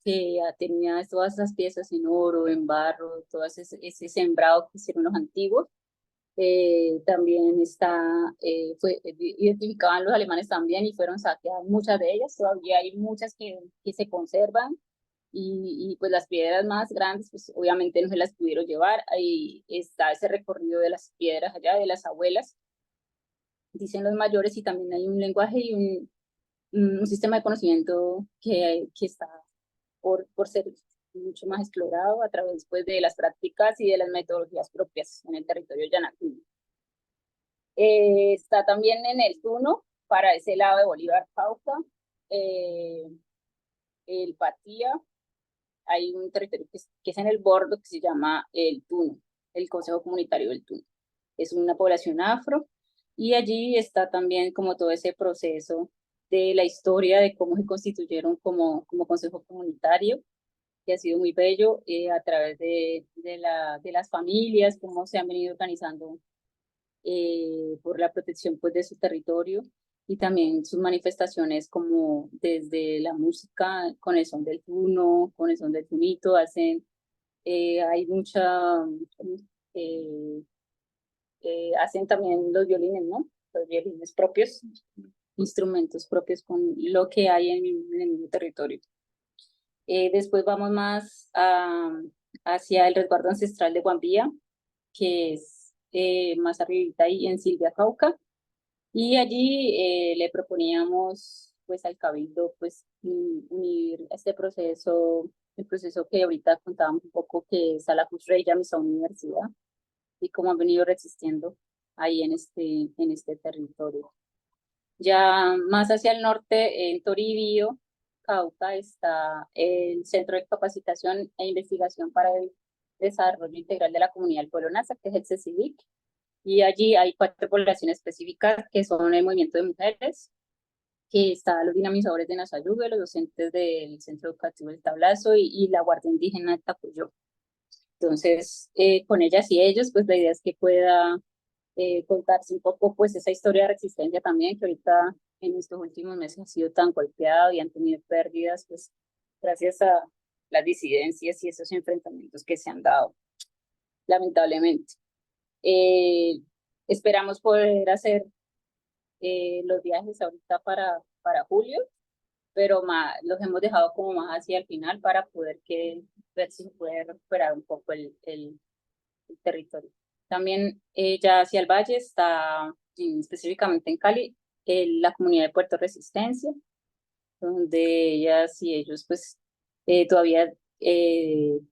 que tenía todas esas piezas en oro, en barro, todo ese sembrado que hicieron los antiguos, también identificaban los alemanes también, y fueron saqueadas muchas de ellas. Todavía hay muchas que se conservan, y pues las piedras más grandes pues obviamente no se las pudieron llevar. Ahí está ese recorrido de las piedras allá, de las abuelas, dicen los mayores, y también hay un lenguaje y un sistema de conocimiento que está por ser mucho más explorado a través pues, de las prácticas y de las metodologías propias en el territorio yanacuno. Está también en el Tuno, para ese lado de Bolívar, Cauca, el Patía. Hay un territorio que es en el Bordo, que se llama el Tuno, el Consejo Comunitario del Tuno. Es una población afro, y allí está también como todo ese proceso de la historia de cómo se constituyeron como consejo comunitario, que ha sido muy bello, a través de las familias, cómo se han venido organizando por la protección pues, de su territorio, y también sus manifestaciones como desde la música, con el son del tuno, con el son del tunito, hay eh, hacen también los violines, ¿no? Los violines propios, instrumentos propios con lo que hay en el mismo territorio. Después vamos más hacia el resguardo ancestral de Guambía, que es más arribita ahí en Silvia, Cauca, y allí le proponíamos pues al Cabildo pues unir este proceso, el proceso que ahorita contábamos un poco, que es a la Cruz Rey Misa Universidad, y cómo han venido resistiendo ahí en este territorio. Ya más hacia el norte, en Toribío, Cauca, está el Centro de Capacitación e Investigación para el Desarrollo Integral de la Comunidad del Pueblo Nasa, que es el CECIVIC, y allí hay 4 poblaciones específicas, que son el movimiento de mujeres, que está los dinamizadores de Nasayugue, los docentes del Centro Educativo del Tablazo, y la Guardia Indígena de Tapuyó. Entonces, con ellas y ellos, pues la idea es que pueda contarse un poco pues esa historia de resistencia también, que ahorita en estos últimos meses ha sido tan golpeado y han tenido pérdidas, pues gracias a las disidencias y esos enfrentamientos que se han dado, lamentablemente. Esperamos poder hacer los viajes ahorita para julio, pero los hemos dejado como más hacia el final para poder ver si se puede recuperar un poco el territorio. También ya hacia el valle está, específicamente en Cali, la comunidad de Puerto Resistencia, donde ellas y ellos pues todavía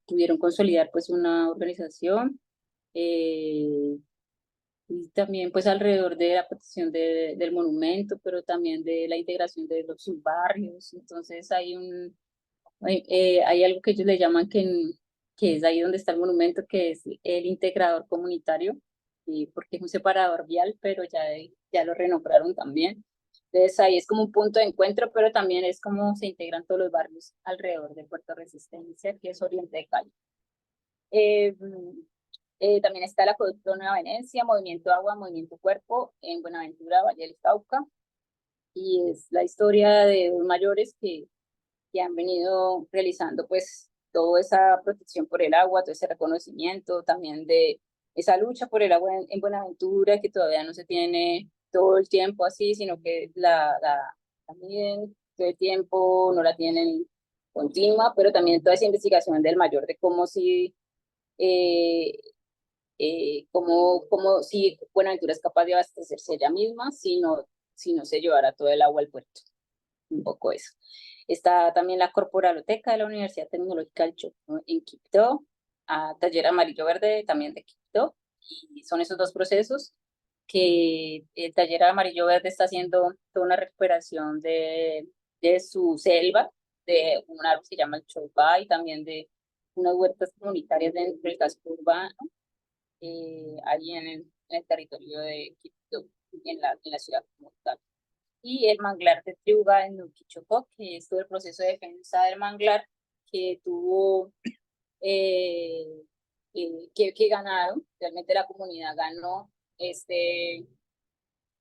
pudieron consolidar pues una organización, y también pues alrededor de la protección del monumento, pero también de la integración de los subbarrios. Entonces hay algo que ellos le llaman que es ahí donde está el monumento, que es el integrador comunitario, porque es un separador vial, pero ya lo renombraron también. Entonces ahí es como un punto de encuentro, pero también es como se integran todos los barrios alrededor de Puerto Resistencia, que es oriente de Cali. También está el Acueducto Nueva Venecia, Movimiento Agua, Movimiento Cuerpo, en Buenaventura, Valle del Cauca. Y es la historia de dos mayores que han venido realizando pues toda esa protección por el agua, todo ese reconocimiento también de esa lucha por el agua en Buenaventura, que todavía no se tiene todo el tiempo así, sino que también todo el tiempo no la tienen continua, pero también toda esa investigación del mayor de cómo si eh, cómo si Buenaventura es capaz de abastecerse ella misma si no se llevara todo el agua al puerto. Un poco eso. Está también la Corporaloteca de la Universidad Tecnológica del Chocó en Quibdó, Taller Amarillo Verde también de Quibdó, y son esos dos procesos que el Taller Amarillo Verde está haciendo toda una recuperación de su selva, de un árbol que se llama el choybá y también de unas huertas comunitarias dentro del casco urbano, ahí en el territorio de Quibdó, en la ciudad como tal. Y el manglar de Triuga en Nuquichocó, que es todo el proceso de defensa del manglar que tuvo, que ganaron, realmente la comunidad ganó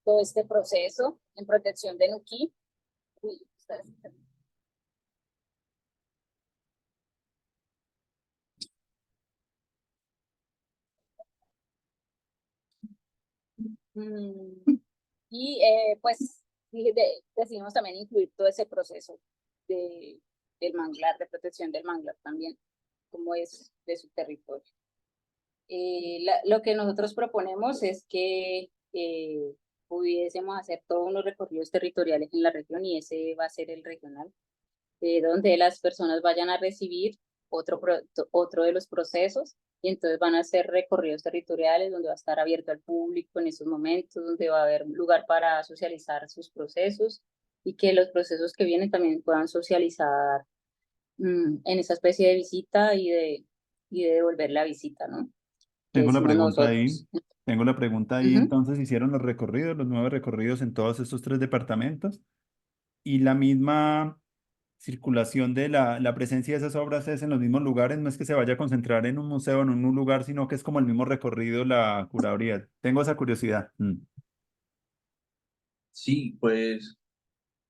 todo este proceso en protección de Nuquí. Uy, y pues decidimos también incluir todo ese proceso de, del manglar, de protección del manglar también, como es de su territorio. Lo que nosotros proponemos es que pudiésemos hacer todos unos recorridos territoriales en la región y ese va a ser el regional, donde las personas vayan a recibir otro de los procesos y entonces van a hacer recorridos territoriales donde va a estar abierto al público en esos momentos, donde va a haber lugar para socializar sus procesos y que los procesos que vienen también puedan socializar en esa especie de visita y de devolver la visita, ¿no? Que Tengo la decimos pregunta ahí. nosotros. Tengo la pregunta ahí. Ujú. Entonces, hicieron los recorridos, los 9 recorridos en todos estos 3 departamentos y la misma circulación de la presencia de esas obras es en los mismos lugares, no es que se vaya a concentrar en un museo, en un lugar, sino que es como el mismo recorrido, la curaduría. Tengo esa curiosidad. Sí, pues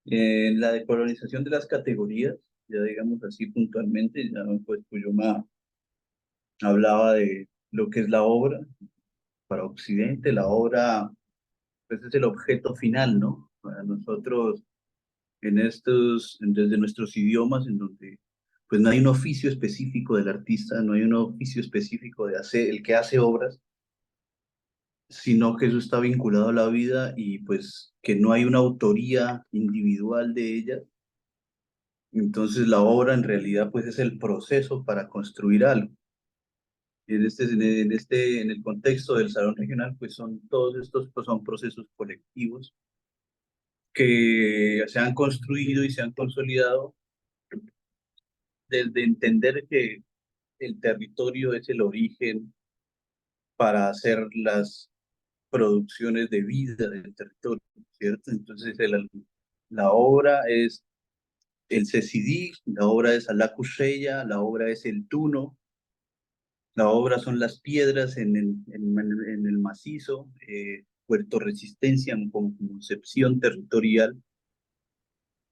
la decolonización de las categorías, ya digamos así puntualmente, ya pues Puyoma hablaba de lo que es la obra para Occidente, la obra pues es el objeto final, ¿no? Para nosotros desde nuestros idiomas, en donde pues no hay un oficio específico del artista, no hay un oficio específico de hacer, el que hace obras, sino que eso está vinculado a la vida y pues que no hay una autoría individual de ella. Entonces la obra en realidad pues es el proceso para construir algo. En el contexto del Salón Regional, pues son todos estos pues, son procesos colectivos que se han construido y se han consolidado desde entender que el territorio es el origen para hacer las producciones de vida del territorio, ¿cierto? Entonces la obra es el Cecidí, la obra es Alacucheya, la obra es el Tuno, la obra son las piedras en el macizo, Puerto Resistencia como concepción territorial,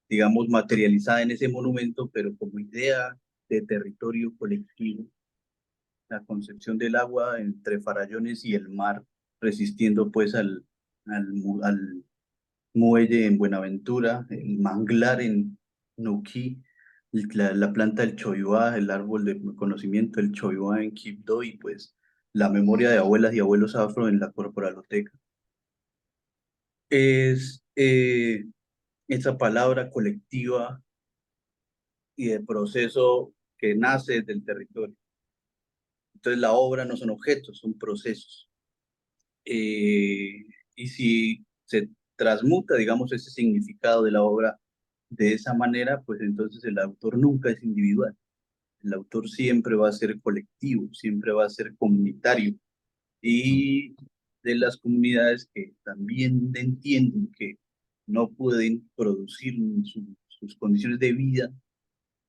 digamos, materializada en ese monumento, pero como idea de territorio colectivo, la concepción del agua entre Farallones y el mar, resistiendo pues al muelle en Buenaventura, el manglar en Nuquí, la planta del choyuá, el árbol de conocimiento del choyuá en Quibdó y pues la memoria de abuelas y abuelos afro en la corporaloteca. Es esa palabra colectiva y de proceso que nace del territorio. Entonces la obra no son objetos, son procesos. Y si se transmuta, digamos, ese significado de la obra de esa manera, pues entonces el autor nunca es individual. El autor siempre va a ser colectivo, siempre va a ser comunitario. Y de las comunidades que también entienden que no pueden producir sus condiciones de vida,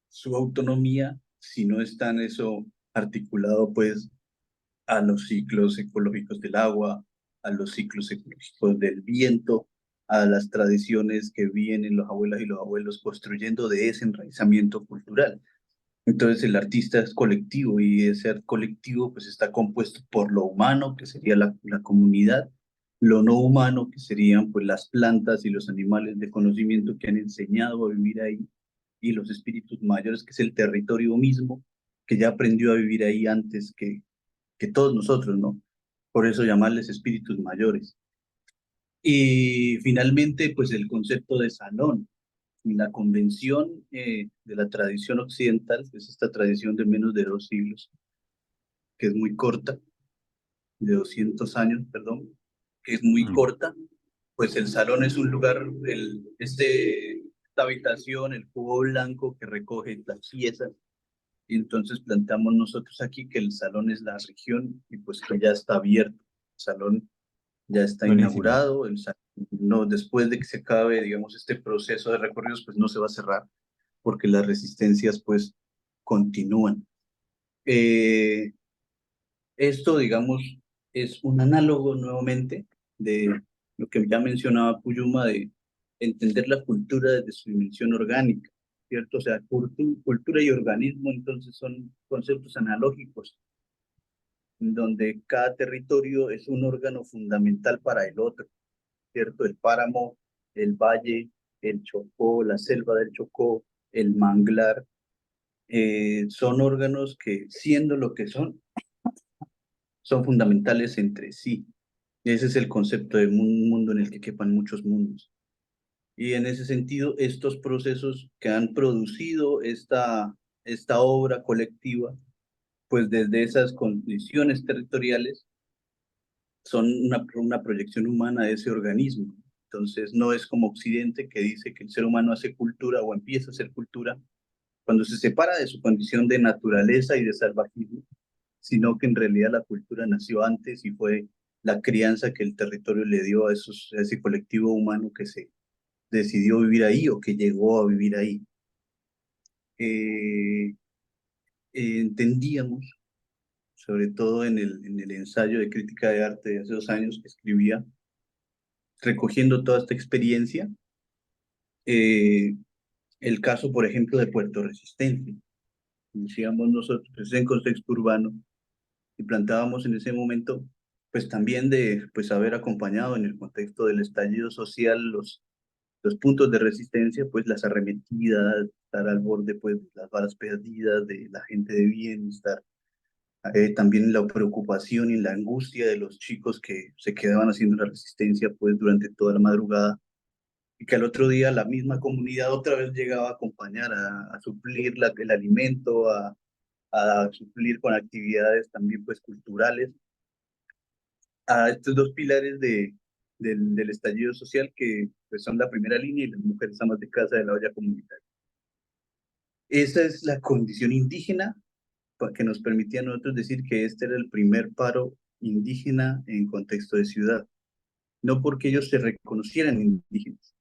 su autonomía, si no están eso articulado pues a los ciclos ecológicos del agua, a los ciclos ecológicos del viento, a las tradiciones que vienen los abuelas y los abuelos construyendo de ese enraizamiento cultural. Entonces el artista es colectivo y ese colectivo pues está compuesto por lo humano, que sería la comunidad, lo no humano, que serían pues las plantas y los animales de conocimiento que han enseñado a vivir ahí, y los espíritus mayores, que es el territorio mismo, que ya aprendió a vivir ahí antes que todos nosotros, ¿no? Por eso llamarles espíritus mayores. Y finalmente pues el concepto de salón. La convención de la tradición occidental, que es esta tradición de menos de 2 siglos, que es muy corta, de 200 años, perdón, que es muy corta, pues el salón es un lugar, esta habitación, el cubo blanco que recoge las piezas, y entonces planteamos nosotros aquí que el salón es la región y pues que ya está abierto, el salón ya está Buenísimo. inaugurado, no, después de que se acabe, digamos, este proceso de recorridos, pues no se va a cerrar porque las resistencias pues continúan. Esto, digamos, es un análogo nuevamente de lo que ya mencionaba Puyuma, de entender la cultura desde su dimensión orgánica, ¿cierto? O sea, cultura y organismo entonces son conceptos analógicos, en donde cada territorio es un órgano fundamental para el otro, ¿cierto? El páramo, el valle, el Chocó, la selva del Chocó, el manglar, son órganos que, siendo lo que son fundamentales entre sí. Ese es el concepto de un mundo en el que quepan muchos mundos. Y en ese sentido, estos procesos que han producido esta obra colectiva, pues desde esas condiciones territoriales, son una proyección humana de ese organismo. Entonces, no es como Occidente que dice que el ser humano hace cultura o empieza a hacer cultura cuando se separa de su condición de naturaleza y de salvajismo, sino que en realidad la cultura nació antes y fue la crianza que el territorio le dio a ese colectivo humano que se decidió vivir ahí o que llegó a vivir ahí. Eh, Entendíamos, sobre todo en el ensayo de crítica de arte de hace 2 años que escribía, recogiendo toda esta experiencia, eh, el caso, por ejemplo, de Puerto Resistencia. Decíamos nosotros, pues, en contexto urbano, y planteábamos en ese momento, pues también de pues haber acompañado en el contexto del estallido social los puntos de resistencia, pues las arremetidas, estar al borde pues de las balas perdidas de la gente de bien, estar también la preocupación y la angustia de los chicos que se quedaban haciendo la resistencia pues durante toda la madrugada, y que al otro día la misma comunidad otra vez llegaba a acompañar, a suplir el alimento, a suplir con actividades también pues culturales a estos dos pilares del estallido social, que pues, son la primera línea, y las mujeres amas de casa de la olla comunitaria. Esa es la condición indígena que nos permitía a nosotros decir que este era el primer paro indígena en contexto de ciudad. No porque ellos se reconocieran indígenas,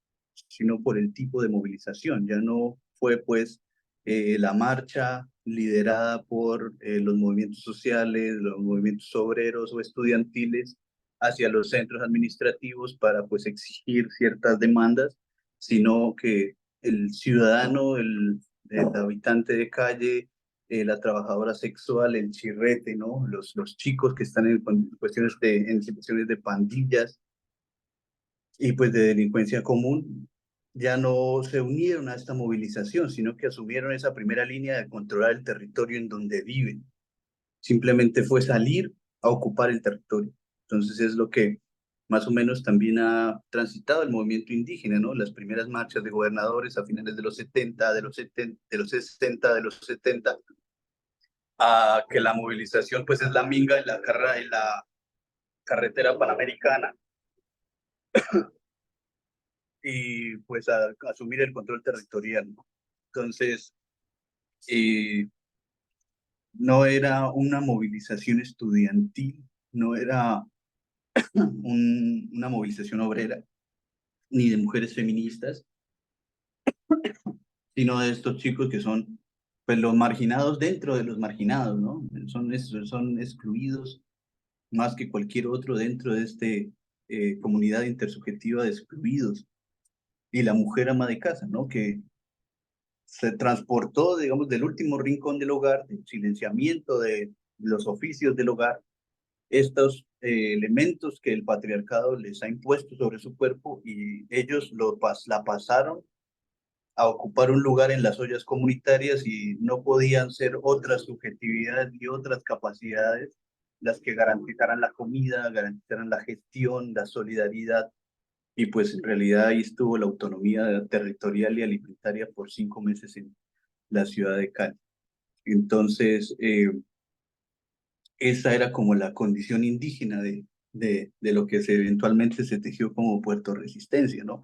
sino por el tipo de movilización. Ya no fue pues la marcha liderada por los movimientos sociales, los movimientos obreros o estudiantiles hacia los centros administrativos para pues exigir ciertas demandas, sino que el ciudadano, el habitante de calle, la trabajadora sexual, el chirrete, ¿no? Los chicos que están en situaciones de pandillas y pues de delincuencia común, ya no se unieron a esta movilización, sino que asumieron esa primera línea de controlar el territorio en donde viven. Simplemente fue salir a ocupar el territorio. Entonces es lo que más o menos también ha transitado el movimiento indígena, ¿no? Las primeras marchas de gobernadores a finales de los 70, de los 60, de los 70, a que la movilización pues es la minga en la carretera panamericana, y pues a asumir el control territorial, ¿no? Entonces, eh, no era una movilización estudiantil, no era una movilización obrera, ni de mujeres feministas, sino de estos chicos que son pues los marginados dentro de los marginados, ¿no? Son excluidos más que cualquier otro dentro de este comunidad intersubjetiva de excluidos. Y la mujer ama de casa, ¿no? Que se transportó, digamos, del último rincón del hogar, del silenciamiento de los oficios del hogar, estos elementos que el patriarcado les ha impuesto sobre su cuerpo y ellos la pasaron a ocupar un lugar en las ollas comunitarias y no podían ser otras subjetividades y otras capacidades las que garantizaran la comida, garantizaran la gestión, la solidaridad. Y pues en realidad ahí estuvo la autonomía territorial y alimentaria por 5 meses en la ciudad de Cali. Entonces, esa era como la condición indígena de lo que eventualmente se tejió como Puerto Resistencia, ¿no?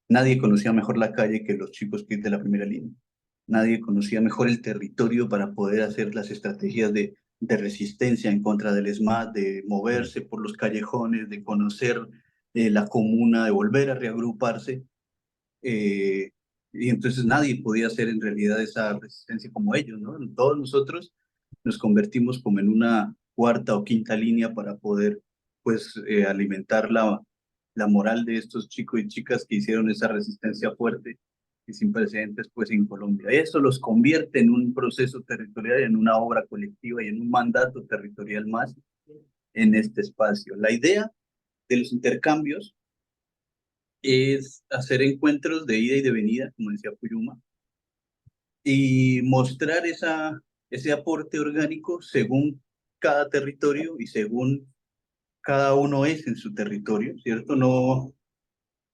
Nadie conocía mejor la calle que los chicos que de la primera línea. Nadie conocía mejor el territorio para poder hacer las estrategias de resistencia en contra del ESMAD, de moverse por los callejones, de conocer la comuna, de volver a reagruparse. eh, y entonces nadie podía hacer en realidad esa resistencia como ellos, ¿no? Todos nosotros nos convertimos como en una cuarta o quinta línea para poder, pues, alimentar la moral de estos chicos y chicas que hicieron esa resistencia fuerte y sin precedentes, pues, en Colombia. Eso los convierte en un proceso territorial, en una obra colectiva y en un mandato territorial más en este espacio. La idea de los intercambios es hacer encuentros de ida y de venida, como decía Puyuma, y mostrar ese aporte orgánico según cada territorio y según cada uno es en su territorio, ¿cierto? No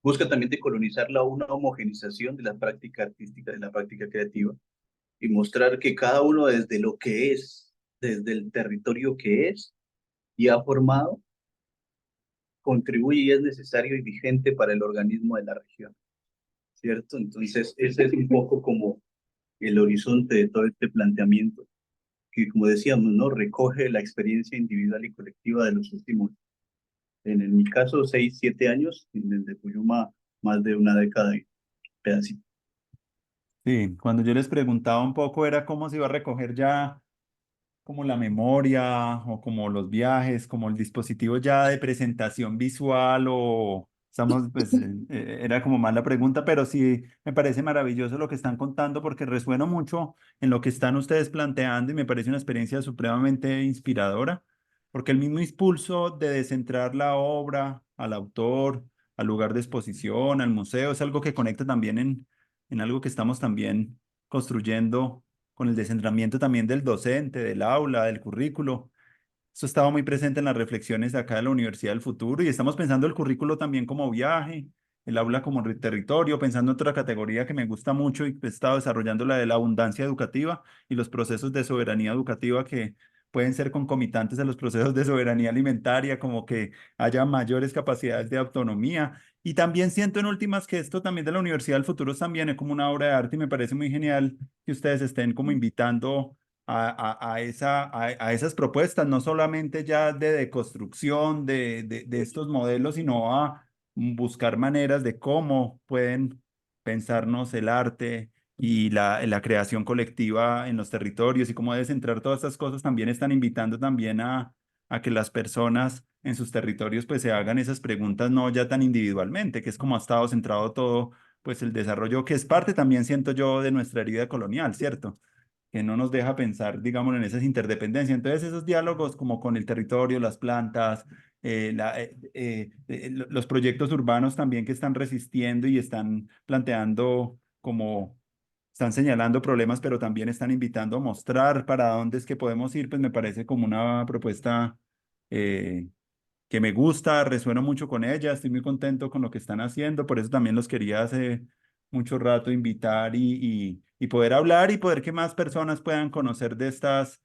busca también una homogenización de la práctica artística, de la práctica creativa, y mostrar que cada uno desde lo que es, desde el territorio que es y ha formado, contribuye y es necesario y vigente para el organismo de la región, ¿cierto? Entonces, ese es un poco como el horizonte de todo este planteamiento, que como decíamos, ¿no? Recoge la experiencia individual y colectiva de los últimos, en mi caso, 6, 7 años, en el de Puyuma, más de una década y pedacito. Sí, cuando yo les preguntaba un poco era cómo se iba a recoger ya como la memoria o como los viajes, como el dispositivo ya de presentación visual o estamos, pues era como más la pregunta, pero sí me parece maravilloso lo que están contando porque resueno mucho en lo que están ustedes planteando y me parece una experiencia supremamente inspiradora, porque el mismo impulso de descentrar la obra al autor, al lugar de exposición, al museo, es algo que conecta también en algo que estamos también construyendo con el descentramiento también del docente, del aula, del currículo. Eso estaba muy presente en las reflexiones de acá de la Universidad del Futuro y estamos pensando el currículo también como viaje, el aula como territorio, pensando en otra categoría que me gusta mucho y he estado desarrollando la de la abundancia educativa y los procesos de soberanía educativa que pueden ser concomitantes a los procesos de soberanía alimentaria, como que haya mayores capacidades de autonomía. Y también siento en últimas que esto también de la Universidad del Futuro también es como una obra de arte y me parece muy genial que ustedes estén como invitando a esas propuestas, no solamente ya de deconstrucción de estos modelos, sino a buscar maneras de cómo pueden pensarnos el arte y la creación colectiva en los territorios y cómo descentrar todas estas cosas. También están invitando también a que las personas en sus territorios pues se hagan esas preguntas no ya tan individualmente, que es como ha estado centrado todo pues el desarrollo, que es parte también siento yo de nuestra herida colonial, ¿cierto? Que no nos deja pensar, digamos, en esas interdependencias. Entonces, esos diálogos como con el territorio, las plantas, los proyectos urbanos también que están resistiendo y están planteando como, están señalando problemas, pero también están invitando a mostrar para dónde es que podemos ir, pues me parece como una propuesta eh, que me gusta, resueno mucho con ella, estoy muy contento con lo que están haciendo, por eso también los quería hace mucho rato invitar y poder hablar y poder que más personas puedan conocer de estas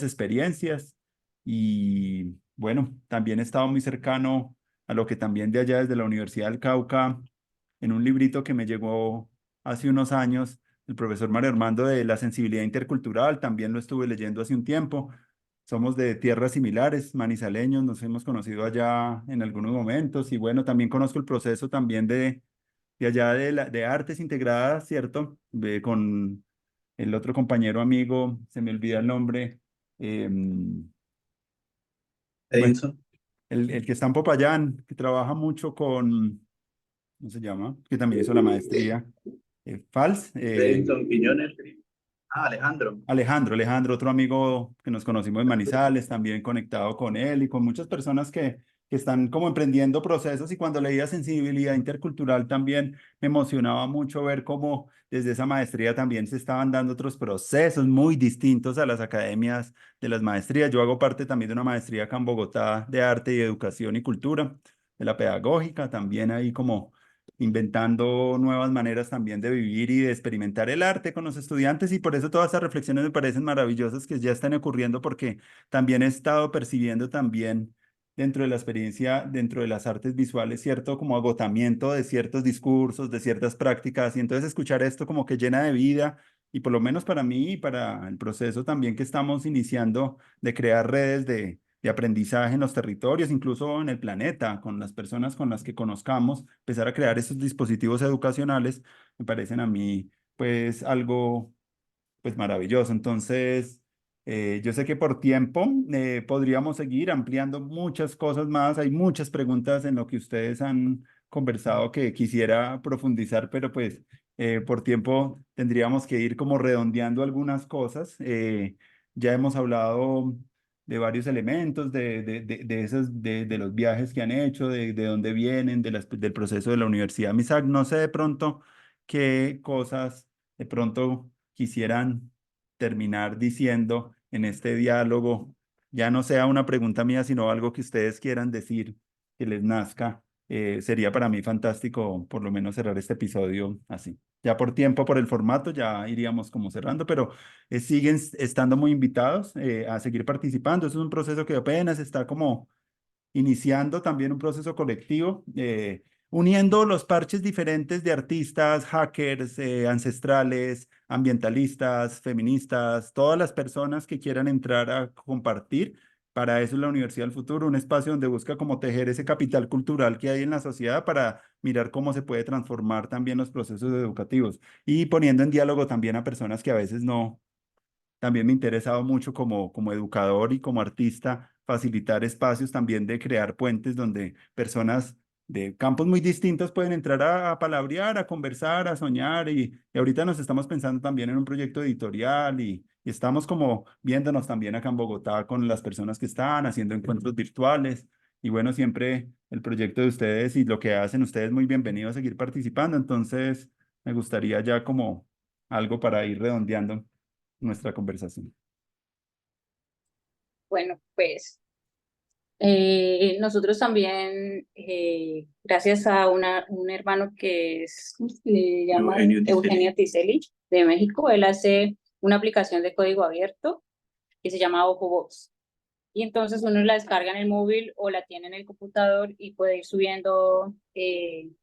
experiencias. Y bueno, también he estado muy cercano a lo que también de allá desde la Universidad del Cauca, en un librito que me llegó hace unos años, el profesor Mario Armando de la sensibilidad intercultural, también lo estuve leyendo hace un tiempo somos de tierras similares, manizaleños, nos hemos conocido allá en algunos momentos y bueno, también conozco el proceso también de allá de artes integradas, ¿cierto? Con el otro compañero amigo, se me olvida el nombre, bueno, Edinson, el que está en Popayán, que trabaja mucho con, ¿cómo se llama? Que también hizo la maestría, Fals, Edinson Quiñones. Ah, Alejandro. Alejandro, otro amigo que nos conocimos en Manizales, también conectado con él y con muchas personas que están como emprendiendo procesos y cuando leía sensibilidad intercultural también me emocionaba mucho ver cómo desde esa maestría también se estaban dando otros procesos muy distintos a las academias de las maestrías. Yo hago parte también de una maestría acá en Bogotá de arte y educación y cultura, de la pedagógica, también ahí como inventando nuevas maneras también de vivir y de experimentar el arte con los estudiantes y por eso todas esas reflexiones me parecen maravillosas que ya están ocurriendo porque también he estado percibiendo también dentro de la experiencia, dentro de las artes visuales, cierto como agotamiento de ciertos discursos, de ciertas prácticas y entonces escuchar esto como que llena de vida y por lo menos para mí y para el proceso también que estamos iniciando de crear redes de aprendizaje en los territorios, incluso en el planeta, con las personas con las que conozcamos, empezar a crear esos dispositivos educacionales, me parecen a mí pues algo pues maravilloso. Entonces, yo sé que por tiempo podríamos seguir ampliando muchas cosas más. Hay muchas preguntas en lo que ustedes han conversado que quisiera profundizar, pero pues por tiempo tendríamos que ir como redondeando algunas cosas. Ya hemos hablado de varios elementos, de esos, de los viajes que han hecho, de dónde vienen, del proceso de la Universidad Misak. No sé de pronto qué cosas de pronto quisieran terminar diciendo en este diálogo, ya no sea una pregunta mía, sino algo que ustedes quieran decir, que les nazca, sería para mí fantástico por lo menos cerrar este episodio así. Ya por tiempo, por el formato, ya iríamos como cerrando, pero siguen estando muy invitados a seguir participando. Eso es un proceso que apenas está como iniciando también un proceso colectivo, uniendo los parches diferentes de artistas, hackers, ancestrales, ambientalistas, feministas, todas las personas que quieran entrar a compartir. Para eso es la Universidad del Futuro, un espacio donde busca como tejer ese capital cultural que hay en la sociedad para mirar cómo se puede transformar también los procesos educativos y poniendo en diálogo también a personas que a veces no también me ha interesado mucho como educador y como artista facilitar espacios también de crear puentes donde personas de campos muy distintos pueden entrar a palabrear, a conversar, a soñar y ahorita nos estamos pensando también en un proyecto editorial y estamos como viéndonos también acá en Bogotá con las personas que están haciendo encuentros virtuales y bueno, siempre el proyecto de ustedes y lo que hacen ustedes muy bienvenidos a seguir participando, entonces me gustaría ya como algo para ir redondeando nuestra conversación. Bueno, pues nosotros también, gracias a un hermano que es, ¿cómo se le llama? Eugenio Tiseli. Eugenio Tiseli, de México, él hace una aplicación de código abierto que se llama OjoBox. Y entonces uno la descarga en el móvil o la tiene en el computador y puede ir subiendo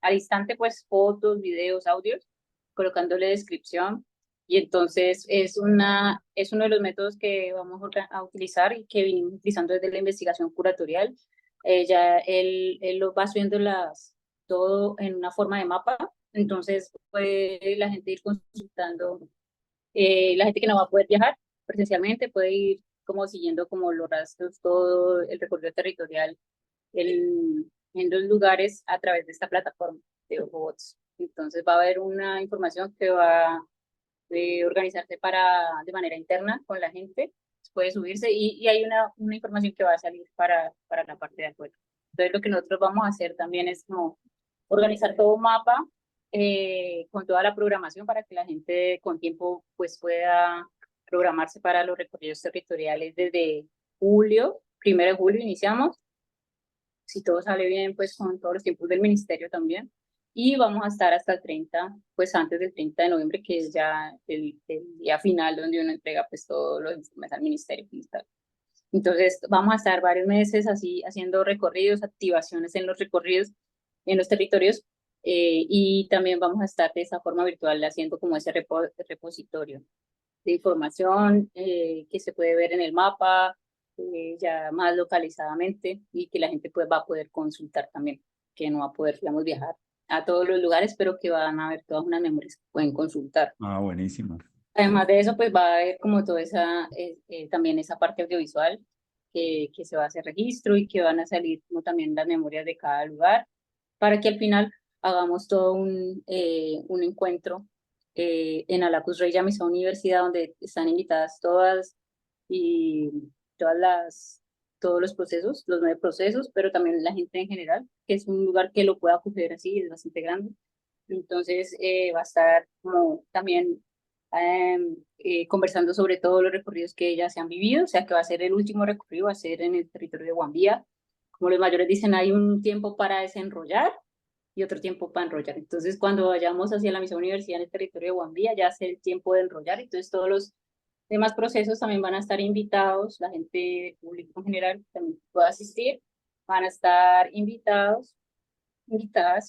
al instante pues fotos, videos, audios, colocándole descripción. Y entonces es uno de los métodos que vamos a utilizar y que vinimos utilizando desde la investigación curatorial. Ya él lo va subiendo todo en una forma de mapa, entonces puede la gente ir consultando, la gente que no va a poder viajar presencialmente puede ir como siguiendo como los rastros, todo el recorrido territorial en los lugares a través de esta plataforma de robots. Entonces va a haber una información que va a organizarse de manera interna con la gente, puede subirse y hay una información que va a salir para la parte de afuera. Entonces lo que nosotros vamos a hacer también es como organizar todo un mapa con toda la programación para que la gente con tiempo pues pueda programarse para los recorridos territoriales desde julio, 1 de julio iniciamos, si todo sale bien pues con todos los tiempos del ministerio también, y vamos a estar hasta el 30, pues antes del 30 de noviembre, que es ya el día final donde uno entrega pues todos los informes al ministerio. Entonces vamos a estar varios meses así haciendo recorridos, activaciones en los recorridos, en los territorios, y también vamos a estar de esa forma virtual haciendo como ese repositorio de información que se puede ver en el mapa, ya más localizadamente y que la gente pues va a poder consultar también, que no va a poder, digamos, viajar a todos los lugares, pero que van a haber todas unas memorias que pueden consultar. Ah, buenísimo. Además de eso, pues va a haber como toda esa, también esa parte audiovisual que se va a hacer registro y que van a salir como también las memorias de cada lugar, para que al final hagamos todo un encuentro en Alacus Rey Yamisa Universidad, donde están invitadas todas y todos los procesos, los 9 procesos, pero también la gente en general, que es un lugar que lo pueda acoger así, es bastante grande. Entonces va a estar como también conversando sobre todos los recorridos que ya se han vivido, o sea que va a ser el último recorrido, va a ser en el territorio de Guambía. Como los mayores dicen, hay un tiempo para desenrollar y otro tiempo para enrollar. Entonces, cuando vayamos hacia la misma universidad en el territorio de Guambía, ya es el tiempo de enrollar. Entonces, todos los demás procesos también van a estar invitados, la gente del público en general también pueda asistir, van a estar invitadas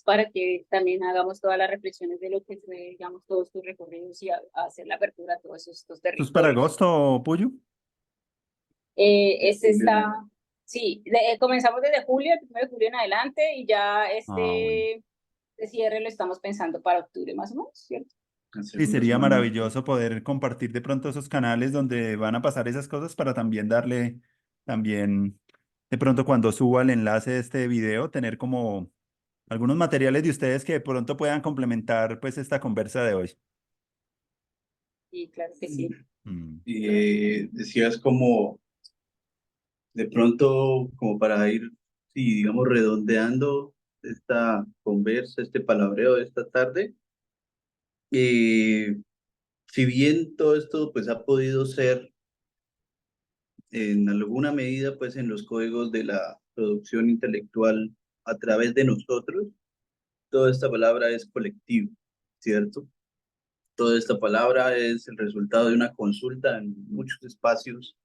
para que también hagamos todas las reflexiones de lo que fue, digamos, todos estos recorridos y hacer la apertura a todos estos ¿Esto es para territorios. agosto, Puyo? Este está, sí, comenzamos desde julio, el 1 de julio en adelante, y ya Ah, bueno. este cierre lo estamos pensando para octubre más o menos, ¿cierto? La Sí, segunda sería semana de maravilloso poder compartir de pronto esos canales donde van a pasar esas cosas para también darle, también, de pronto cuando suba el enlace de este video, tener como algunos materiales de ustedes que de pronto puedan complementar pues esta conversa de hoy. Y claro que sí. Mm. decías como de pronto como para ir, sí, digamos, redondeando esta conversa, este palabreo de esta tarde. Eh, si bien todo esto pues ha podido ser en alguna medida pues en los códigos de la producción intelectual a través de nosotros, toda esta palabra es colectivo, ¿cierto? Toda esta palabra es el resultado de una consulta en muchos espacios,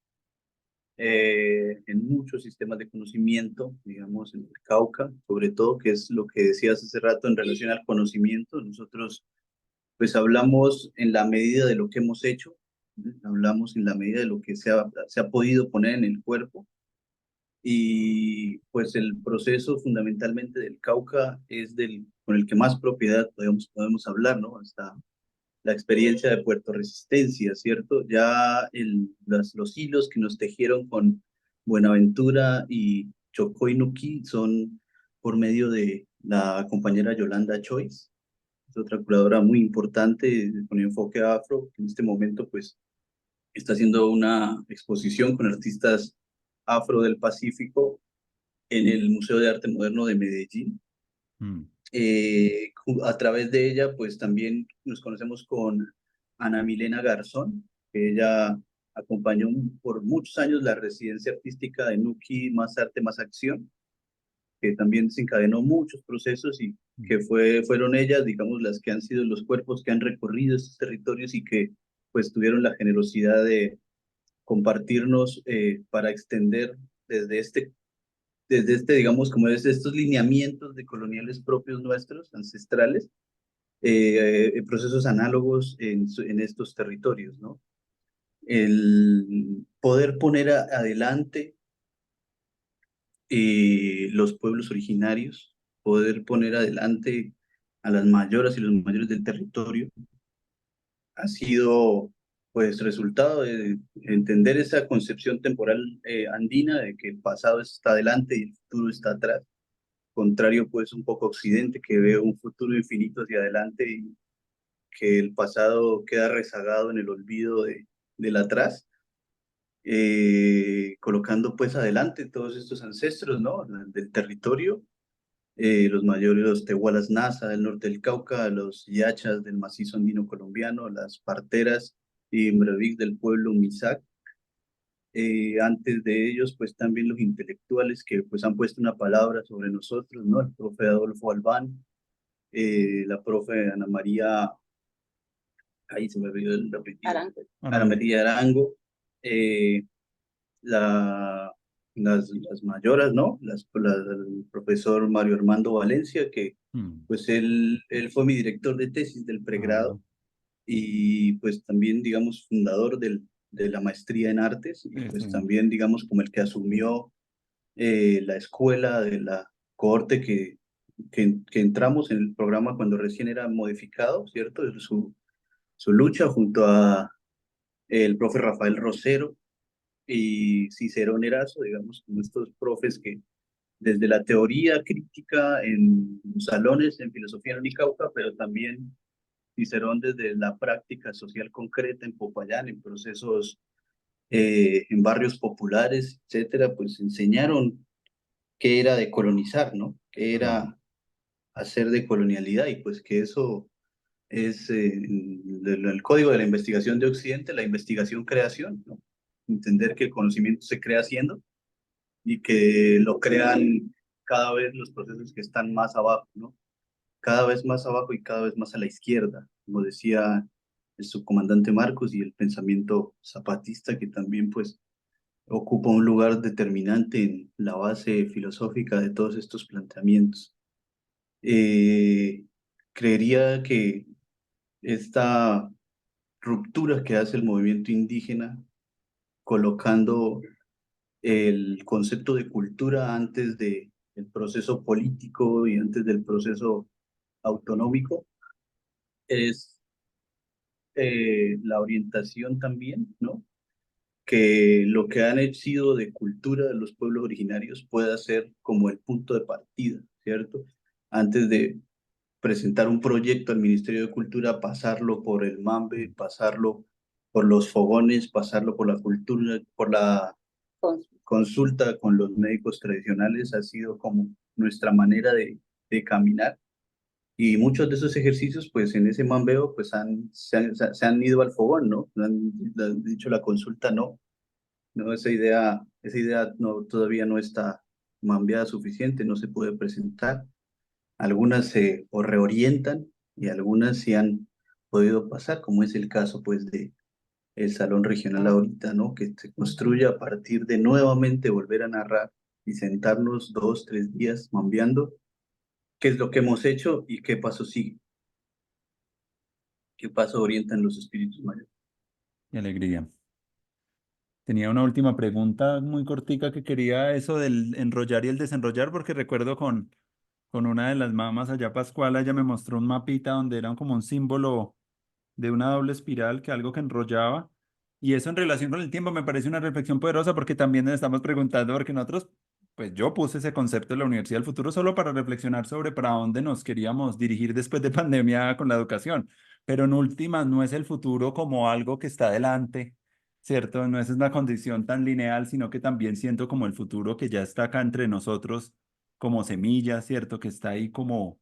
en muchos sistemas de conocimiento, digamos, en el Cauca, sobre todo, que es lo que decías hace rato en relación al conocimiento. Nosotros, pues, hablamos en la medida de lo que hemos hecho, ¿no? Hablamos en la medida de lo que se ha podido poner en el cuerpo, y pues el proceso fundamentalmente del Cauca es con el que más propiedad podemos hablar, ¿no? Hasta la experiencia de Puerto Resistencia, ¿cierto? Ya los hilos que nos tejieron con Buenaventura y Chocó y Nuquí son por medio de la compañera Yolanda Choice, es otra curadora muy importante con enfoque afro, que en este momento pues está haciendo una exposición con artistas afro del Pacífico en el Museo de Arte Moderno de Medellín. Mm. A través de ella, pues también nos conocemos con Ana Milena Garzón, que ella acompañó por muchos años la residencia artística de Nuki Más Arte, Más Acción, que también desencadenó muchos procesos y que fueron ellas, digamos, las que han sido los cuerpos que han recorrido estos territorios y que pues tuvieron la generosidad de compartirnos para extender digamos, como desde estos lineamientos de coloniales propios nuestros, ancestrales, procesos análogos en estos territorios, ¿no? El poder poner adelante los pueblos originarios, poder poner adelante a las mayoras y los mayores del territorio, ha sido pues resultado de entender esa concepción temporal andina de que el pasado está adelante y el futuro está atrás, contrario pues un poco a Occidente, que ve un futuro infinito hacia adelante y que el pasado queda rezagado en el olvido del atrás, colocando pues adelante todos estos ancestros, ¿no? Del territorio, los mayores, los Tehualas Nasa del norte del Cauca, los Yachas del macizo andino colombiano, las parteras y Mrevic del pueblo Misak. Antes de ellos, pues también los intelectuales que pues han puesto una palabra sobre nosotros, ¿no? El profe Adolfo Albán, la profe Ana María, ahí se me olvidó el apellido, Arango. Ana María Arango, eh, las mayoras, ¿no? El profesor Mario Armando Valencia, que Mm. pues él fue mi director de tesis del pregrado Ah, y pues también, digamos, fundador de la maestría en artes y Sí, pues sí. también, digamos, como el que asumió la escuela de la cohorte que entramos en el programa cuando recién era modificado, ¿cierto? Su lucha junto a el profe Rafael Rosero y Cicerón Erazo, digamos, como estos profes que desde la teoría crítica en los salones en filosofía en Unicauca, pero también Cicerón desde la práctica social concreta en Popayán, en procesos, en barrios populares, etcétera, pues enseñaron qué era decolonizar, ¿no? Qué Claro. era hacer decolonialidad y pues que eso es el código de la investigación de Occidente, la investigación-creación, ¿no? Entender que el conocimiento se crea haciendo y que lo crean cada vez los procesos que están más abajo, ¿no? Cada vez más abajo y cada vez más a la izquierda, como decía el subcomandante Marcos y el pensamiento zapatista que también pues ocupa un lugar determinante en la base filosófica de todos estos planteamientos. Eh, Creería que esta ruptura que hace el movimiento indígena colocando el concepto de cultura antes del proceso político y antes del proceso autonómico es la orientación también, ¿no? Que lo que han sido de cultura de los pueblos originarios pueda ser como el punto de partida, ¿cierto? Antes de presentar un proyecto al Ministerio de Cultura, pasarlo por el MAMBE, pasarlo por los fogones, pasarlo por la cultura, por la Con- consulta con los médicos tradicionales, ha sido como nuestra manera de caminar. Y muchos de esos ejercicios, pues en ese mambeo, pues se han ido al fogón, ¿no? Han dicho la consulta no, no, esa idea no, todavía no está mambeada suficiente, no se puede presentar. Algunas se o reorientan y algunas sí han podido pasar, como es el caso pues de el Salón Regional ahorita, ¿no? Que se construye a partir de nuevamente volver a narrar y sentarnos 2, 3 días mambeando qué es lo que hemos hecho y qué paso sigue, qué paso orientan los espíritus mayores. Qué alegría. Tenía una última pregunta muy cortica que quería eso del enrollar y el desenrollar, porque recuerdo con una de las mamás allá, Pascuala, ella me mostró un mapita donde era como un símbolo de una doble espiral, que algo que enrollaba. Y eso en relación con el tiempo me parece una reflexión poderosa porque también nos estamos preguntando, porque nosotros, pues yo puse ese concepto de la Universidad del Futuro solo para reflexionar sobre para dónde nos queríamos dirigir después de pandemia con la educación. Pero en últimas no es el futuro como algo que está adelante, ¿cierto? No es una condición tan lineal, sino que también siento como el futuro que ya está acá entre nosotros como semilla, ¿cierto? Que está ahí como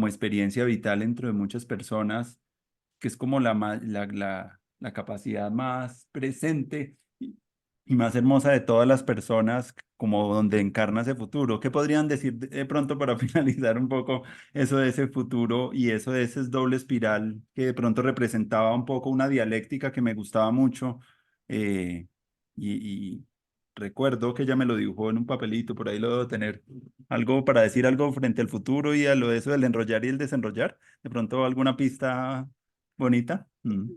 experiencia vital dentro de muchas personas, que es como la capacidad más presente y más hermosa de todas las personas, como donde encarna ese futuro. ¿Qué podrían decir de pronto para finalizar un poco eso de ese futuro y eso de ese doble espiral que de pronto representaba un poco una dialéctica que me gustaba mucho? eh, y recuerdo que ella me lo dibujó en un papelito, por ahí lo debo tener. Algo para decir algo frente al futuro y a lo de eso del enrollar y el desenrollar. De pronto alguna pista bonita. Mm.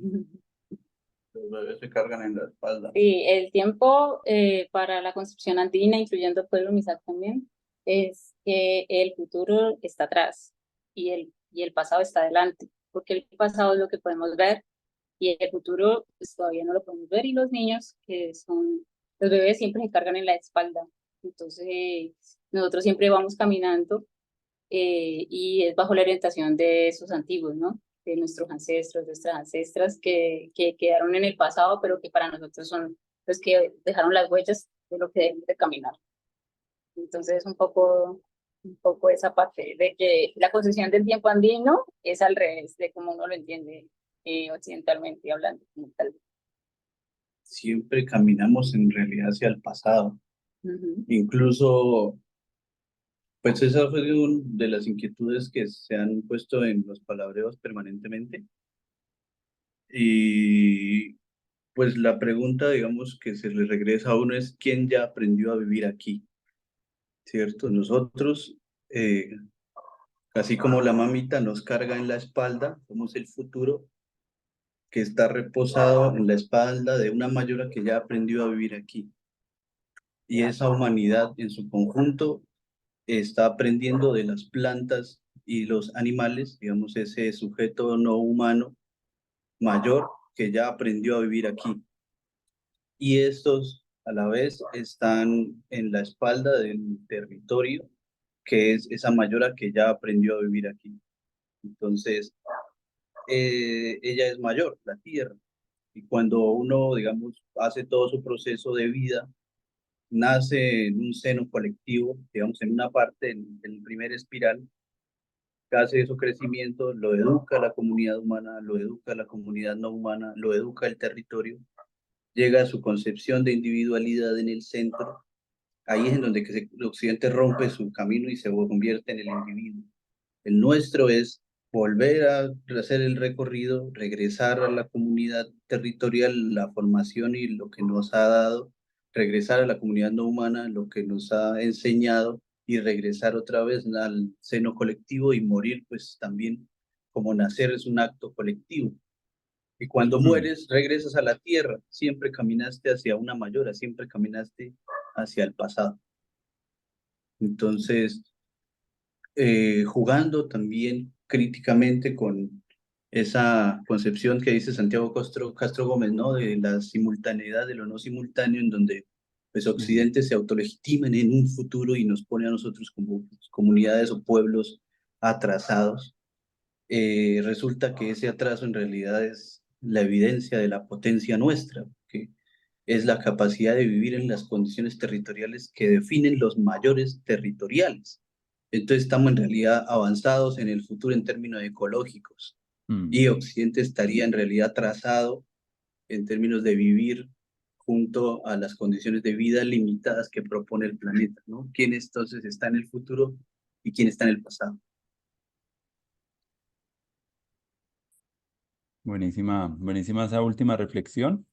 Los bebés se cargan en la espalda. Sí, el tiempo para la construcción andina, incluyendo Pueblo Misak también, es que el futuro está atrás y el pasado está adelante, porque el pasado es lo que podemos ver y el futuro pues, todavía no lo podemos ver y los niños, que son los bebés, siempre se cargan en la espalda. Entonces, nosotros siempre vamos caminando y es bajo la orientación de esos antiguos, ¿no? De nuestros ancestros, de nuestras ancestras que quedaron en el pasado, pero que para nosotros son los que dejaron las huellas de lo que debemos de caminar. Entonces es un poco esa parte de que la concepción del tiempo andino es al revés de como uno lo entiende occidentalmente hablando. Como tal. Siempre caminamos en realidad hacia el pasado. Ujú. Incluso, pues esa fue una de las inquietudes que se han puesto en los palabreos permanentemente. Y pues la pregunta, digamos, que se le regresa a uno es, ¿quién ya aprendió a vivir aquí? ¿Cierto? Nosotros, eh, así como la mamita nos carga en la espalda, somos el futuro, que está reposado en la espalda de una mayora que ya aprendió a vivir aquí. Y esa humanidad en su conjunto está aprendiendo de las plantas y los animales, digamos, ese sujeto no humano mayor que ya aprendió a vivir aquí. Y estos a la vez están en la espalda del territorio, que es esa mayora que ya aprendió a vivir aquí. Entonces, ella es mayor, la tierra. Y cuando uno, digamos, hace todo su proceso de vida, nace en un seno colectivo, digamos, en una parte, en el primer espiral, hace su crecimiento, lo educa la comunidad humana, lo educa la comunidad no humana, lo educa el territorio, llega a su concepción de individualidad en el centro. Ahí es en donde el occidente rompe su camino y se convierte en el individuo. El nuestro es volver a hacer el recorrido, regresar a la comunidad territorial, la formación y lo que nos ha dado, regresar a la comunidad no humana, lo que nos ha enseñado y regresar otra vez al seno colectivo y morir, pues también como nacer es un acto colectivo. Y cuando mueres, regresas a la tierra, siempre caminaste hacia una mayora, siempre caminaste hacia el pasado. Entonces, jugando también críticamente con esa concepción que dice Santiago Castro Gómez, ¿no? De la simultaneidad, de lo no simultáneo, en donde pues Occidente se autolegitiman en un futuro y nos pone a nosotros como comunidades o pueblos atrasados. Resulta que ese atraso en realidad es la evidencia de la potencia nuestra, que es la capacidad de vivir en las condiciones territoriales que definen los mayores territoriales. Entonces estamos en realidad avanzados en el futuro en términos ecológicos y Occidente estaría en realidad atrasado en términos de vivir junto a las condiciones de vida limitadas que propone el planeta, ¿no? ¿Quién entonces está en el futuro y quién está en el pasado? Buenísima, buenísima esa última reflexión.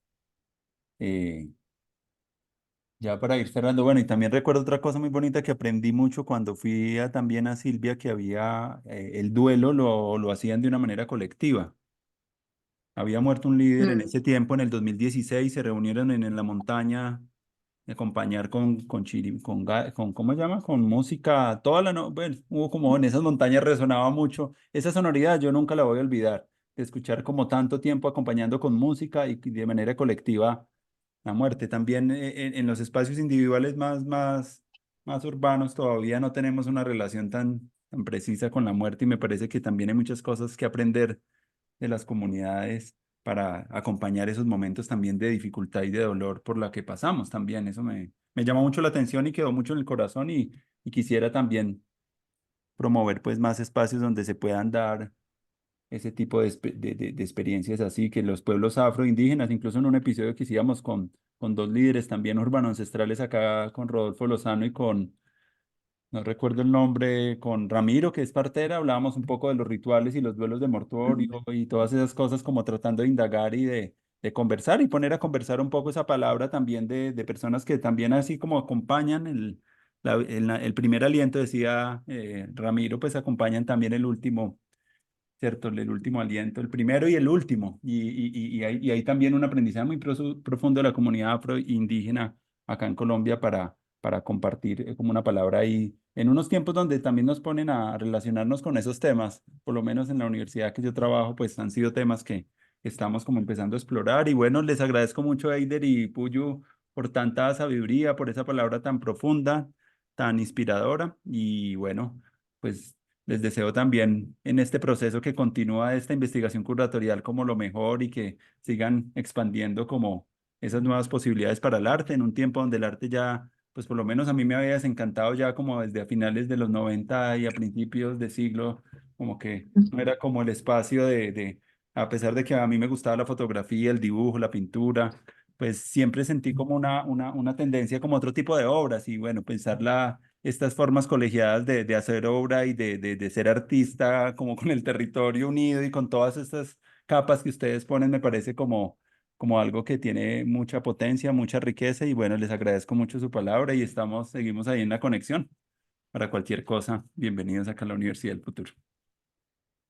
Ya para ir cerrando, bueno, y también recuerdo otra cosa muy bonita que aprendí mucho cuando fui también a Silvia, que había el duelo lo hacían de una manera colectiva. Había muerto un líder en ese tiempo, en el 2016, se reunieron en la montaña a acompañar con ¿cómo se llama? Con música, toda la noche, bueno, hubo como en esas montañas resonaba mucho. Esa sonoridad yo nunca la voy a olvidar, de escuchar como tanto tiempo acompañando con música y de manera colectiva la muerte. También en los espacios individuales más urbanos todavía no tenemos una relación tan precisa con la muerte y me parece que también hay muchas cosas que aprender de las comunidades para acompañar esos momentos también de dificultad y de dolor por la que pasamos también. Eso me llama mucho la atención y quedó mucho en el corazón y quisiera también promover pues más espacios donde se puedan dar ese tipo de experiencias así, que los pueblos afroindígenas, incluso en un episodio que hicimos con dos líderes también urbano ancestrales acá, con Rodolfo Lozano y no recuerdo el nombre, con Ramiro, que es partera, hablábamos un poco de los rituales y los duelos de mortuorio y todas esas cosas como tratando de indagar y de conversar y poner a conversar un poco esa palabra también de personas que también así como acompañan el primer aliento, decía Ramiro, pues acompañan también el último. ¿Cierto? El último aliento, el primero y el último. Y hay también un aprendizaje muy profundo de la comunidad afroindígena acá en Colombia para compartir como una palabra ahí, en unos tiempos donde también nos ponen a relacionarnos con esos temas, por lo menos en la universidad que yo trabajo, pues han sido temas que estamos como empezando a explorar. Y bueno, les agradezco mucho a Eider y Puyo por tanta sabiduría, por esa palabra tan profunda, tan inspiradora. Y bueno, pues les deseo también en este proceso que continúa esta investigación curatorial como lo mejor y que sigan expandiendo como esas nuevas posibilidades para el arte en un tiempo donde el arte ya, pues por lo menos a mí me había desencantado ya como desde a finales de los 90 y a principios de siglo, como que no era como el espacio a pesar de que a mí me gustaba la fotografía, el dibujo, la pintura, pues siempre sentí como una tendencia como otro tipo de obras y bueno, pensar estas formas colegiadas de hacer obra y de ser artista, como con el territorio unido y con todas estas capas que ustedes ponen, me parece como algo que tiene mucha potencia, mucha riqueza y bueno, les agradezco mucho su palabra y seguimos ahí en la conexión. Para cualquier cosa, bienvenidos acá a la Universidad del Futuro.